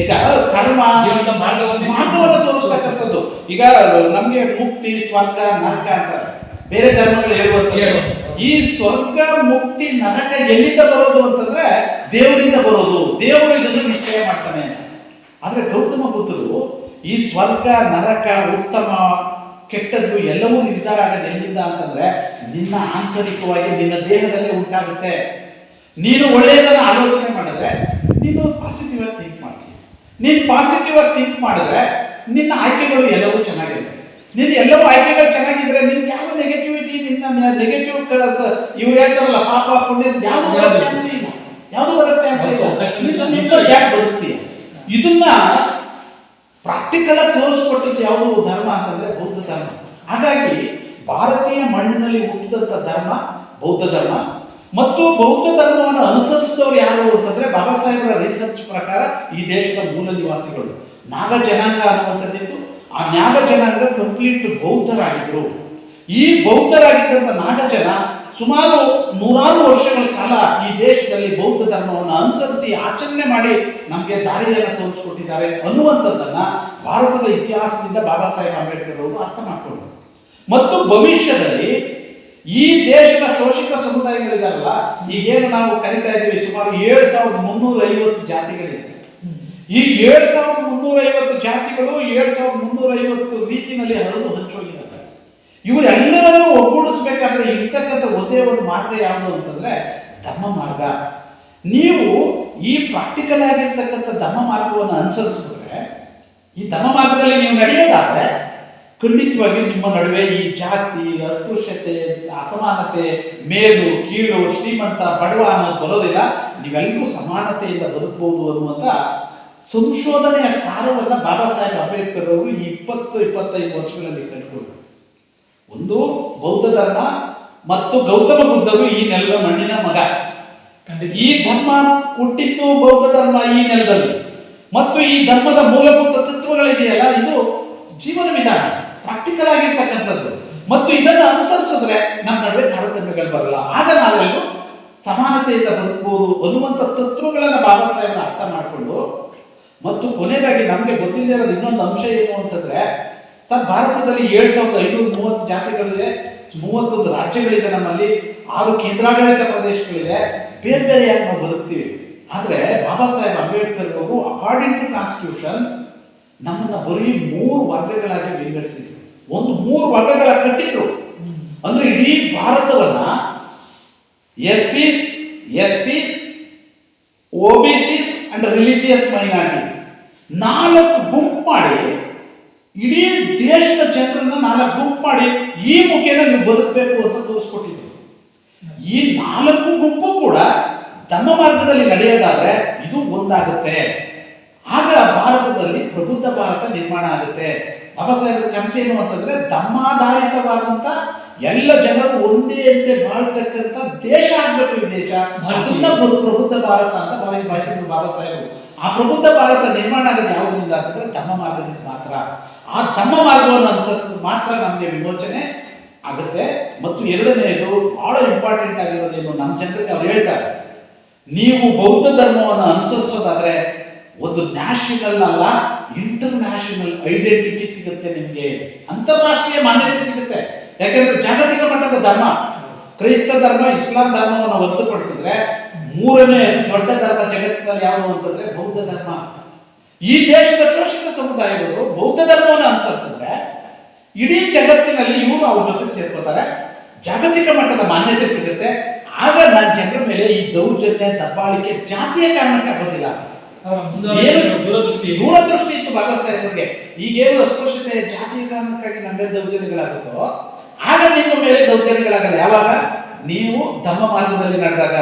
ಈಗ ಕರ್ಮ ಜೀವನದ ಮಾರ್ಗವನ್ನು ತೋರಿಸ್ತಕ್ಕಂಥದ್ದು. ಈಗ ನಮ್ಗೆ ಮುಕ್ತಿ, ಸ್ವರ್ಗ, ನರಕ ಅಂತಾರೆ ಬೇರೆ ಧರ್ಮಗಳು ಹೇಳುವಂತ. ಈ ಸ್ವರ್ಗ, ಮುಕ್ತಿ, ನರಕ ಎಲ್ಲಿಂದ ಬರೋದು ಅಂತಂದ್ರೆ ದೇವರಿಂದ ಬರೋದು. ದೇವರು ಇದನ್ನು ನಿಶ್ಚಯ ಮಾಡ್ತಾನೆ ಅಂತ. ಆದ್ರೆ ಗೌತಮ ಬುದ್ಧರು ಈ ಸ್ವರ್ಗ, ನರಕ, ಉತ್ತಮ, ಕೆಟ್ಟದ್ದು ಎಲ್ಲವೂ ನಿರ್ಧಾರ ಆಗೋದು ಎಲ್ಲಿಂದ ಅಂತಂದ್ರೆ ನಿನ್ನ ಆಂತರಿಕವಾಗಿ ನಿನ್ನ ದೇಹದಲ್ಲೇ ಉಂಟಾಗುತ್ತೆ. ನೀನು ಒಳ್ಳೆಯದನ್ನು ಆಲೋಚನೆ ಮಾಡಿದ್ರೆ ನೀನು ಪಾಸಿಟಿವ್ ಆಗಿ ಥಿಂಕ್ ಮಾಡ್ತೀವಿ. ನೀನು ಪಾಸಿಟಿವ್ ಆಗಿ ಥಿಂಕ್ ಮಾಡಿದ್ರೆ ನಿನ್ನ ಆಯ್ಕೆಗಳು ಎಲ್ಲವೂ ಚೆನ್ನಾಗಿರುತ್ತೆ. ನಿನ್ನ ಎಲ್ಲವೂ ಆಯ್ಕೆಗಳು ಚೆನ್ನಾಗಿದ್ರೆ ನಿನ್ಗೆ ಯಾವ ನೆಗೆಟಿವಿಟಿ, ನಿನ್ನ ನೆಗೆಟಿವ್ ಇವ್ರು ಹೇಳ್ತಾರಲ್ಲ ಪಾಪ ಪುಣ್ಯ ಯಾವುದು ಬರೋ ಚಾನ್ಸ್ ಇಲ್ಲ, ಯಾವುದು ಬರೋ ಚಾನ್ಸ್ ಇಲ್ಲ. ನಿನ್ನ ಯಾಕೆ ಬದುಕ್ತೀಯ? ಇದನ್ನ ಪ್ರಾಕ್ಟಿಕಲ್ ಆಗಿ ತೋರಿಸ್ಕೊಟ್ಟಿದ್ದು ಯಾವುದು ಧರ್ಮ ಅಂತಂದ್ರೆ ಬೌದ್ಧ ಧರ್ಮ. ಹಾಗಾಗಿ ಭಾರತೀಯ ಮಣ್ಣಿನಲ್ಲಿ ಹುಟ್ಟಿದಂಥ ಧರ್ಮ ಬೌದ್ಧ ಧರ್ಮ. ಮತ್ತು ಬೌದ್ಧ ಧರ್ಮವನ್ನು ಅನುಸರಿಸಿದವರು ಯಾರು ಅಂತಂದ್ರೆ ಬಾಬಾ ಸಾಹೇಬರ ರಿಸರ್ಚ್ ಪ್ರಕಾರ ಈ ದೇಶದ ಮೂಲ ನಿವಾಸಿಗಳು ನಾಗ ಜನಾಂಗ ಅನ್ನುವಂಥದ್ದಿತ್ತು. ಆ ನಾಗ ಜನಾಂಗ ಕಂಪ್ಲೀಟ್ ಬೌದ್ಧರಾಗಿದ್ರು. ಈ ಬೌದ್ಧರಾಗಿದ್ದಂಥ ನಾಗ ಜನ ಸುಮಾರು 100 ವರ್ಷಗಳ ಕಾಲ ಈ ದೇಶದಲ್ಲಿ ಬೌದ್ಧ ಧರ್ಮವನ್ನು ಅನುಸರಿಸಿ ಆಚರಣೆ ಮಾಡಿ ನಮಗೆ ದಾರಿಯನ್ನು ತೋರಿಸ್ಕೊಟ್ಟಿದ್ದಾರೆ ಅನ್ನುವಂಥದ್ದನ್ನ ಭಾರತದ ಇತಿಹಾಸದಿಂದ ಬಾಬಾ ಸಾಹೇಬ್ ಅಂಬೇಡ್ಕರ್ ಅವರು ಅರ್ಥ ಮಾಡಿಕೊಂಡ್ರು. ಮತ್ತು ಭವಿಷ್ಯದಲ್ಲಿ ಈ ದೇಶದ ಶೋಷಿತ ಸಮುದಾಯಗಳಿದಾರಲ್ಲ, ಈಗೇನು ನಾವು ಕರಿತಾ ಇದ್ದೀವಿ, ಸುಮಾರು 7350 ಜಾತಿಗಳಿವೆ. ಈ 7350 ಜಾತಿಗಳು 7350 ರೀತಿಯಲ್ಲಿ ಹರಿದು ಹಂಚೋಗಿದ್ದಾರೆ. ಇವರೆಲ್ಲರನ್ನೂ ಒಗ್ಗೂಡಿಸ್ಬೇಕಾದ್ರೆ ಇರ್ತಕ್ಕಂಥ ಒಂದೇ ಒಂದು ಮಾರ್ಗ ಯಾವುದು ಅಂತಂದ್ರೆ ಧರ್ಮ ಮಾರ್ಗ. ನೀವು ಈ ಪ್ರಾಕ್ಟಿಕಲ್ ಆಗಿರ್ತಕ್ಕಂಥ ಧರ್ಮ ಮಾರ್ಗವನ್ನು ಅನುಸರಿಸಿದ್ರೆ, ಈ ಧರ್ಮ ಮಾರ್ಗದಲ್ಲಿ ನೀವು ನಡೆಯೋದಾದ್ರೆ ಖಂಡಿತವಾಗಿ ನಿಮ್ಮ ನಡುವೆ ಈ ಜಾತಿ, ಅಸ್ಪೃಶ್ಯತೆ, ಅಸಮಾನತೆ, ಮೇಲು ಕೀಳು, ಶ್ರೀಮಂತ ಬಡವ ಅನ್ನೋದು ಬರೋದಿಲ್ಲ. ನೀವೆಲ್ಲರೂ ಸಮಾನತೆಯಿಂದ ಬದುಕಬಹುದು ಅನ್ನುವಂಥ ಸಂಶೋಧನೆಯ ಸಾರವನ್ನು ಬಾಬಾ ಸಾಹೇಬ್ ಅಂಬೇಡ್ಕರ್ ಅವರು ಈ 20-25 ವರ್ಷಗಳಲ್ಲಿ ಕಂಡುಕೊಂಡರು. ಒಂದು ಬೌದ್ಧ ಧರ್ಮ ಮತ್ತು ಗೌತಮ ಬುದ್ಧರು ಈ ನೆಲದ ಮಣ್ಣಿನ ಮಗ. ಈ ಧರ್ಮ ಹುಟ್ಟಿದ್ದು ಬೌದ್ಧ ಧರ್ಮ ಈ ನೆಲದಲ್ಲಿ, ಮತ್ತು ಈ ಧರ್ಮದ ಮೂಲಭೂತ ತತ್ವಗಳಿದೆಯಲ್ಲ, ಇದು ಜೀವನ ವಿಧಾನ, ಪ್ರಾಕ್ಟಿಕಲ್ ಆಗಿರ್ತಕ್ಕಂಥದ್ದು. ಮತ್ತು ಇದನ್ನು ಅನುಸರಿಸಿದ್ರೆ ನಮ್ಮ ನಡುವೆ ತಾರತಮ್ಯಗಳು ಬರಲ್ಲ, ಆಗ ನಾವೆಲ್ಲರೂ ಸಮಾನತೆಯಿಂದ ಬದುಕಬಹುದು ಅನ್ನುವಂಥ ತತ್ವಗಳನ್ನು ಬಾಬಾ ಸಾಹೇಬ್ ಅರ್ಥ ಮಾಡಿಕೊಂಡು, ಮತ್ತು ಕೊನೆಯದಾಗಿ ನಮಗೆ ಗೊತ್ತಿಲ್ಲದೆ ಇರೋದು ಇನ್ನೊಂದು ಅಂಶ ಏನು ಅಂತಂದ್ರೆ, ಸರ್ ಭಾರತದಲ್ಲಿ 7530 ಜಾತಿಗಳಿದೆ, 31 ರಾಜ್ಯಗಳಿದೆ, ನಮ್ಮಲ್ಲಿ 6 ಕೇಂದ್ರಾಡಳಿತ ಪ್ರದೇಶಗಳಿದೆ. ಬೇರೆ ಬೇರೆ ಯಾಕೆ ನಾವು ಬದುಕ್ತೀವಿ. ಆದರೆ ಬಾಬಾ ಸಾಹೇಬ್ ಅಂಬೇಡ್ಕರ್ ಅವರು ಅಕಾರ್ಡಿಂಗ್ ಟು ಕಾನ್ಸ್ಟಿಟ್ಯೂಷನ್ ನಮ್ಮನ್ನ ಬರೀ 3 ವರ್ಗಗಳಾಗಿ ವಿಂಗಡಿಸಿದ್ರು. ಒಂದು 3 ವರ್ಗಗಳ ಕಟ್ಟಿದ್ರು. ಅಂದ್ರೆ ಇಡೀ ಭಾರತವನ್ನ ಎಸ್ಸಿಸ್, ಎಸ್ಟಿಸ್, ಒಬಿಸಿಸ್ ಅಂಡ್ ರಿಲಿಜಿಯಸ್ ಮೈನಾರಿಟೀಸ್ 4 ಗುಂಪು ಮಾಡಿ, ಇಡೀ ದೇಶದ ಜನರನ್ನ 4 ಗುಂಪು ಮಾಡಿ ಈ ಮುಖೇನ ನೀವು ಬದುಕಬೇಕು ಅಂತ ತೋರಿಸ್ಕೊಟ್ಟಿದ್ರು. ಈ 4 ಗುಂಪು ಕೂಡ ಧರ್ಮ ಮಾರ್ಗದಲ್ಲಿ ನಡೆಯೋದಾದ್ರೆ ಇದು ಒಂದಾಗುತ್ತೆ. ಆಗ ಭಾರತದಲ್ಲಿ ಪ್ರಬುದ್ಧ ಭಾರತ ನಿರ್ಮಾಣ ಆಗುತ್ತೆ. ಬಾಬಾ ಸಾಹೇಬ್ ಕನಸು ಏನು ಅಂತಂದ್ರೆ ಧರ್ಮಾಧಾರಿತವಾದಂತ ಎಲ್ಲ ಜನರು ಒಂದೇ ಅಂತೆ ಬಾಳ್ತಕ್ಕಂಥ ದೇಶ ಆಗ್ಬೇಕು ಈ ದೇಶ. ಪ್ರಬುದ್ಧ ಭಾರತ ಅಂತ ಭಾಷೆಗಳು ಬಾಬಾ ಸಾಹೇಬ್. ಆ ಪ್ರಬುದ್ಧ ಭಾರತ ನಿರ್ಮಾಣ ಆಗೋದು ಯಾವುದರಿಂದ ಅಂತಂದ್ರೆ ಧರ್ಮ ಮಾರ್ಗದಿಂದ ಮಾತ್ರ. ಆ ಧರ್ಮ ಮಾರ್ಗವನ್ನು ಅನುಸರಿಸಿದ್ರೆ ಮಾತ್ರ ನಮಗೆ ವಿಮೋಚನೆ ಆಗುತ್ತೆ. ಮತ್ತು ಎರಡನೆಯದು ಬಹಳ ಇಂಪಾರ್ಟೆಂಟ್ ಆಗಿರೋದೇನು, ನಮ್ಮ ಜನರಿಗೆ ಅವ್ರು ಹೇಳ್ತಾರೆ, ನೀವು ಬೌದ್ಧ ಧರ್ಮವನ್ನು ಅನುಸರಿಸೋದಾದ್ರೆ ಒಂದು ನ್ಯಾಷನಲ್ ಅಲ್ಲ, ಇಂಟರ್ನ್ಯಾಷನಲ್ ಐಡೆಂಟಿಟಿ ಸಿಗುತ್ತೆ, ನಿಮಗೆ ಅಂತಾರಾಷ್ಟ್ರೀಯ ಮಾನ್ಯತೆ ಸಿಗುತ್ತೆ. ಯಾಕಂದ್ರೆ ಜಾಗತಿಕ ಮಟ್ಟದ ಧರ್ಮ ಕ್ರೈಸ್ತ ಧರ್ಮ, ಇಸ್ಲಾಂ ಧರ್ಮವನ್ನು ಹೊರತುಪಡಿಸಿದ್ರೆ 3ನೇ ದೊಡ್ಡ ಧರ್ಮ ಜಗತ್ತಿನಲ್ಲಿ ಯಾವುದು ಅಂತಂದ್ರೆ ಬೌದ್ಧ ಧರ್ಮ. ಈ ದೇಶದ ಶೋಷಿತ ಸಮುದಾಯಗಳು ಬೌದ್ಧ ಧರ್ಮವನ್ನು ಅನುಸರಿಸಿದ್ರೆ ಇಡೀ ಜಗತ್ತಿನಲ್ಲಿ ಇವರು ಅವ್ರ ಜೊತೆ ಸೇರ್ಕೋತಾರೆ, ಜಾಗತಿಕ ಮಟ್ಟದ ಮಾನ್ಯತೆ ಸಿಗುತ್ತೆ. ಆಗ ನನ್ನ ಜನರ ಮೇಲೆ ಈ ದೌರ್ಜನ್ಯ, ದಬ್ಬಾಳಿಕೆ ಜಾತಿಯ ಕಾರಣಕ್ಕೆ ಆಗೋದಿಲ್ಲ. ದೂರದೃಷ್ಟಿ ಇತ್ತು ಬಾಬಾ ಸಾಹೇಬ್ರಿಗೆ. ಈಗೇನು ಅಸ್ಪೃಶ್ಯತೆ, ಜಾತಿಯ ಕಾರಣಕ್ಕಾಗಿ ನಮ್ಮ ಮೇಲೆ ದೌರ್ಜನ್ಯಗಳಾಗುತ್ತೋ ಆಗ ನಿಮ್ಮ ಮೇಲೆ ದೌರ್ಜನ್ಯಗಳಾಗಲ್ಲ. ಯಾವಾಗ ನೀವು ಧರ್ಮ ಮಾರ್ಗದಲ್ಲಿ ನಡೆದಾಗ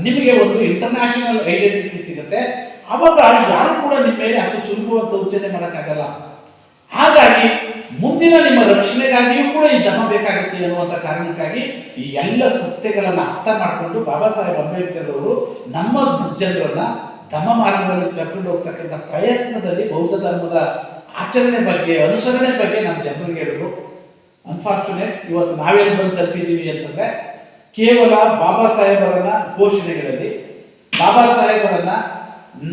ನಿಮಗೆ ಒಂದು ಇಂಟರ್ನ್ಯಾಷನಲ್ ಐಡೆಂಟಿಟಿ ಸಿಗುತ್ತೆ. ಅವಾಗ ಯಾರು ಕೂಡ ನಿಮ್ಮ ಮೇಲೆ ಅಷ್ಟು ಸುಲಭವಾಗಿ ದೌರ್ಜನ್ಯ ಮಾಡೋಕ್ಕಾಗಲ್ಲ. ಹಾಗಾಗಿ ಮುಂದಿನ ನಿಮ್ಮ ರಕ್ಷಣೆಗಾಗಿಯೂ ಕೂಡ ಈ ಧರ್ಮ ಬೇಕಾಗುತ್ತೆ ಅನ್ನುವಂಥ ಕಾರಣಕ್ಕಾಗಿ ಈ ಎಲ್ಲ ಸತ್ಯಗಳನ್ನು ಅರ್ಥ ಮಾಡಿಕೊಂಡು ಬಾಬಾ ಸಾಹೇಬ್ ಅಂಬೇಡ್ಕರ್ ಅವರು ನಮ್ಮ ಜನರನ್ನ ಧರ್ಮ ಮಾರ್ಗದಲ್ಲಿ ಕರ್ಕೊಂಡು ಹೋಗ್ತಕ್ಕಂಥ ಪ್ರಯತ್ನದಲ್ಲಿ ಬೌದ್ಧ ಧರ್ಮದ ಆಚರಣೆ ಬಗ್ಗೆ, ಅನುಸರಣೆ ಬಗ್ಗೆ ನಮ್ಮ ಜನರಿಗೆ ಹೇಳಿದ್ರು. ಅನ್ಫಾರ್ಚುನೇಟ್ ಇವತ್ತು ನಾವೇನು ಬಂದು ತಲುಪಿದ್ದೀವಿ ಅಂತಂದ್ರೆ ಕೇವಲ ಬಾಬಾ ಸಾಹೇಬರನ್ನ ಘೋಷಣೆಗಳಲ್ಲಿ ಬಾಬಾ ಸಾಹೇಬರನ್ನ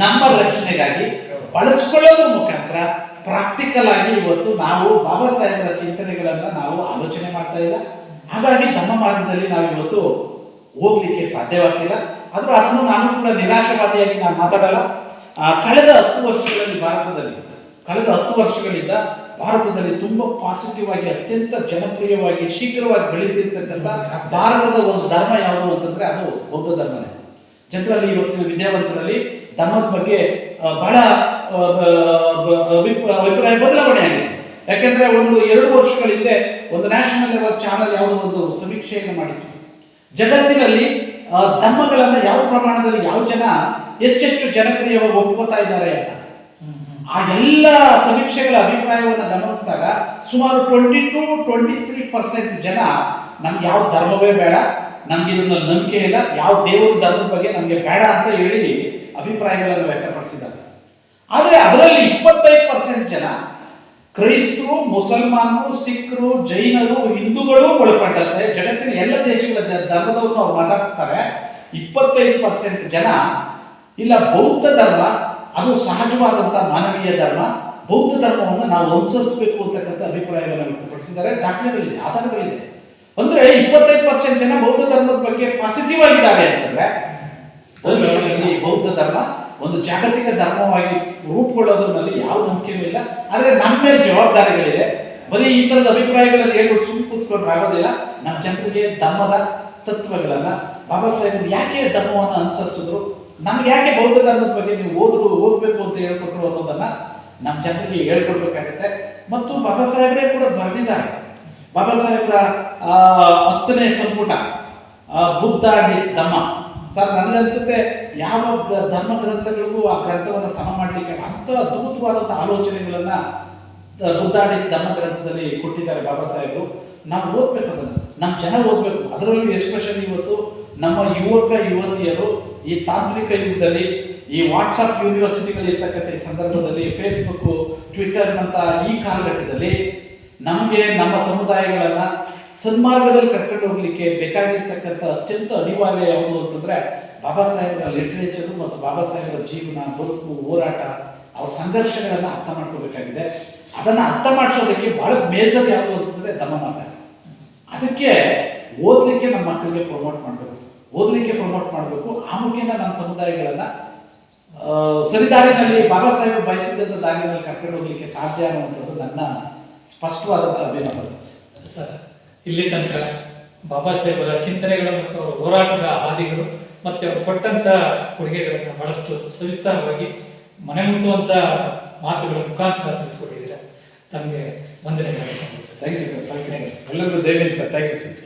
ನಮ್ಮ ರಕ್ಷಣೆಗಾಗಿ ಬಳಸ್ಕೊಳ್ಳೋದ್ರ ಮುಖಾಂತರ ಪ್ರಾಕ್ಟಿಕಲ್ ಆಗಿ ಇವತ್ತು ನಾವು ಬಾಬಾ ಸಾಹೇಬರ ಚಿಂತನೆಗಳನ್ನ ನಾವು ಆಲೋಚನೆ ಮಾಡ್ತಾ ಇಲ್ಲ. ಹಾಗಾಗಿ ಧರ್ಮ ಮಾರ್ಗದಲ್ಲಿ ನಾವು ಇವತ್ತು ಹೋಗ್ಲಿಕ್ಕೆ ಸಾಧ್ಯವಾಗ್ತಿಲ್ಲ. ಆದ್ರೂ ಅದನ್ನು ನಾನು ಕೂಡ ನಿರಾಶವಾದಿಯಾಗಿ ನಾನು ಮಾತಾಡಲ್ಲ. ಕಳೆದ 10 ವರ್ಷಗಳಲ್ಲಿ ಕಳೆದ 10 ವರ್ಷಗಳಿಂದ ಭಾರತದಲ್ಲಿ ತುಂಬಾ ಪಾಸಿಟಿವ್ ಆಗಿ, ಅತ್ಯಂತ ಜನಪ್ರಿಯವಾಗಿ, ಶೀಘ್ರವಾಗಿ ಬೆಳೀತಿರ್ತಕ್ಕಂಥ ಭಾರತದ ಒಂದು ಧರ್ಮ ಯಾವುದು ಅಂತಂದ್ರೆ ಅದು ಬೌದ್ಧ ಧರ್ಮನೇ. ಜನರಲ್ಲಿ ಇವತ್ತಿನ ವಿದ್ಯಾವಂತರಲ್ಲಿ ಧರ್ಮದ ಬಗ್ಗೆ ಬಹಳ ಅಭಿಪ್ರಾಯ ಬದಲಾವಣೆ ಆಗಿದೆ. ಯಾಕೆಂದ್ರೆ 1-2 ವರ್ಷಗಳ ಹಿಂದೆ ಒಂದು ನ್ಯಾಷನಲ್ ಲೆವೆಲ್ ಚಾನಲ್ ಯಾವುದೋ ಒಂದು ಸಮೀಕ್ಷೆಯನ್ನು ಮಾಡಿತ್ತು. ಜಗತ್ತಿನಲ್ಲಿ ಧರ್ಮಗಳನ್ನು ಯಾವ ಪ್ರಮಾಣದಲ್ಲಿ ಯಾವ ಜನ ಹೆಚ್ಚೆಚ್ಚು ಜನಪ್ರಿಯವಾಗಿ ಒಪ್ಕೋತಾ ಇದ್ದಾರೆ ಅಂತ. ಆ ಎಲ್ಲ ಸಮೀಕ್ಷೆಗಳ ಅಭಿಪ್ರಾಯವನ್ನು ಗಮನಿಸಿದಾಗ ಸುಮಾರು 22-23% ಜನ ನಮ್ಗೆ ಯಾವ ಧರ್ಮವೇ ಬೇಡ, ನಮ್ಗೆ ಇದನ್ನ ನಂಬಿಕೆ ಇಲ್ಲ, ಯಾವ ದೇವರ ಧರ್ಮದ ಬಗ್ಗೆ ನಮಗೆ ಬೇಡ ಅಂತ ಹೇಳಿ ಅಭಿಪ್ರಾಯಗಳನ್ನು ವ್ಯಕ್ತಪಡಿಸಿದ್ದಾರೆ. ಆದರೆ ಅದರಲ್ಲಿ 25% ಜನ ಕ್ರೈಸ್ತರು, ಮುಸಲ್ಮಾನರು, ಸಿಖ್ರು, ಜೈನರು, ಹಿಂದೂಗಳು ಒಳಪಟ್ಟಂತೆ ಜಗತ್ತಿನ ಎಲ್ಲ ದೇಶಗಳ ಧರ್ಮದವ್ರನ್ನ ಅವ್ರು ಮಾತಾಡಿಸ್ತಾರೆ. 25% ಜನ ಇಲ್ಲ, ಬೌದ್ಧ ಧರ್ಮ ಅದು ಸಹಜವಾದಂಥ ಮಾನವೀಯ ಧರ್ಮ, ಬೌದ್ಧ ಧರ್ಮವನ್ನು ನಾವು ಅನುಸರಿಸಬೇಕು ಅಂತಕ್ಕಂಥ ಅಭಿಪ್ರಾಯವನ್ನು ವ್ಯಕ್ತಪಡಿಸಿದ್ದಾರೆ. ದಾಖಲೆಗಳಿದೆ, ಆಧಾರಗಳಿದೆ. ಅಂದ್ರೆ 25% ಜನ ಬೌದ್ಧ ಧರ್ಮದ ಬಗ್ಗೆ ಪಾಸಿಟಿವ್ ಆಗಿದ್ದಾರೆ ಅಂತಂದ್ರೆ ಭವಿಷ್ಯದಲ್ಲಿ ಬೌದ್ಧ ಧರ್ಮ ಒಂದು ಜಾಗತಿಕ ಧರ್ಮವಾಗಿ ರೂಪುಗೊಳ್ಳೋದ್ರಲ್ಲಿ ಯಾವ ನಂಬಿಕೆನೂ ಇಲ್ಲ. ಆದ್ರೆ ನಮ್ಮ ಮೇಲೆ ಜವಾಬ್ದಾರಿಗಳಿದೆ. ಬರೀ ಈ ತರದ ಅಭಿಪ್ರಾಯಗಳನ್ನು ಹೇಳ್ಬಿಟ್ಟು ಸುಮ್ಮನೆ ಕೂತ್ಕೊಂಡ್ರೆ ಆಗೋದಿಲ್ಲ. ನಮ್ಮ ಜನರಿಗೆ ಧರ್ಮದ ತತ್ವಗಳನ್ನ ಬಾಬಾ ಸಾಹೇಬರು ಯಾಕೆ ಧರ್ಮವನ್ನು ಅನುಸರಿಸಿದ್ರು, ನಮ್ಗೆ ಯಾಕೆ ಬೌದ್ಧ ಧರ್ಮದ ಬಗ್ಗೆ ನೀವು ಓದಬೇಕು ಅಂತ ಹೇಳ್ಕೊಟ್ರು ಅನ್ನೋದನ್ನ ನಮ್ಮ ಜನರಿಗೆ ಹೇಳ್ಕೊಡ್ಬೇಕಾಗತ್ತೆ. ಮತ್ತು ಬಾಬಾ ಸಾಹೇಬರೇ ಕೂಡ ಬರೆದಿದ್ದಾರೆ. ಬಾಬಾ ಸಾಹೇಬರ 10ನೇ ಸಂಪುಟ ಬುದ್ಧ ಡಿಸ್ ಧಮ್ಮ. ಸರ್ ನನಗನ್ಸುತ್ತೆ ಯಾವ ಧರ್ಮ ಗ್ರಂಥಗಳಿಗೂ ಆ ಗ್ರಂಥವನ್ನು ಸಮ ಮಾಡಲಿಕ್ಕೆ ಅಂಥ ಅದ್ಭುತವಾದಂಥ ಆಲೋಚನೆಗಳನ್ನ ಬುದ್ಧ ಡಿಸ್ ಧಮ್ಮ ಗ್ರಂಥದಲ್ಲಿ ಕೊಟ್ಟಿದ್ದಾರೆ ಬಾಬಾ ಸಾಹೇಬರು. ನಾವು ಓದ್ಬೇಕು, ಅದನ್ನು ನಮ್ಮ ಜನ ಓದಬೇಕು. ಅದರಲ್ಲೂ ಎಸ್ಪೆಷಲಿ ಇವತ್ತು ನಮ್ಮ ಯುವಕ ಯುವತಿಯರು ಈ ತಾಂತ್ರಿಕ ಯುಗದಲ್ಲಿ, ಈ ವಾಟ್ಸಪ್ ಯೂನಿವರ್ಸಿಟಿಗಳಿರ್ತಕ್ಕಂಥ ಈ ಸಂದರ್ಭದಲ್ಲಿ, ಫೇಸ್ಬುಕ್ ಟ್ವಿಟರ್ ಅಂತ ಈ ಕಾಲಘಟ್ಟದಲ್ಲಿ ನಮಗೆ ನಮ್ಮ ಸಮುದಾಯಗಳನ್ನು ಸನ್ಮಾರ್ಗದಲ್ಲಿ ಕರ್ಕೊಂಡು ಹೋಗ್ಲಿಕ್ಕೆ ಬೇಕಾಗಿರ್ತಕ್ಕಂಥ ಅತ್ಯಂತ ಅನಿವಾರ್ಯ ಯಾವುದು ಅಂತಂದ್ರೆ ಬಾಬಾ ಸಾಹೇಬರ ಲಿಟ್ರೇಚರು ಮತ್ತು ಬಾಬಾ ಸಾಹೇಬರ ಜೀವನ, ಬದುಕು, ಹೋರಾಟ, ಅವ್ರ ಸಂಘರ್ಷಗಳನ್ನು ಅರ್ಥ ಮಾಡ್ಕೋಬೇಕಾಗಿದೆ. ಅದನ್ನು ಅರ್ಥ ಮಾಡಿಸೋದಕ್ಕೆ ಬಹಳ ಮೇಜರ್ ಯಾವುದು ಅಂತಂದ್ರೆ ಧಮ್ಮಮತ. ಅದಕ್ಕೆ ಓದಲಿಕ್ಕೆ ನಮ್ಮ ಮಕ್ಕಳಿಗೆ ಪ್ರಮೋಟ್ ಮಾಡಬೇಕು, ಓದಲಿಕ್ಕೆ ಪ್ರಮೋಟ್ ಮಾಡಬೇಕು. ಆ ಮುಖೇನ ನಮ್ಮ ಸಮುದಾಯಗಳನ್ನು ಸರಿದಾರಿನಲ್ಲಿ ಬಾಬಾ ಸಾಹೇಬರು ಬಯಸಿದಂಥ ದಾರಿನಲ್ಲಿ ಕರ್ಕೊಂಡು ಹೋಗ್ಲಿಕ್ಕೆ ಸಾಧ್ಯ ಅನ್ನುವಂಥದ್ದು ನನ್ನ ಸ್ಪಷ್ಟವಾದಂಥ ಅಭಿಮತ ಸರ್. ಇಲ್ಲಿ ತನಕ ಬಾಬಾ ಸಾಹೇಬರ ಚಿಂತನೆಗಳು ಮತ್ತು ಅವರ ಹೋರಾಟದ ಹಾದಿಗಳು ಮತ್ತು ಅವರು ಕೊಟ್ಟಂಥ ಕೊಡುಗೆಗಳನ್ನು ಬಹಳಷ್ಟು ಸವಿಸ್ತಾರವಾಗಿ ಮನೆ ಮುಟ್ಟುವಂಥ ಮಾತುಗಳ ಮುಖಾಂತರ ತಿಳಿಸ್ಕೊಟ್ಟಿದ್ದೀರಾ. ತಮಗೆ ವಂದನೆಗಳು. Thank you sir. Thank you. ಎಲ್ಲರಿಗೂ ಜೈ Hind sir. Thank you sir.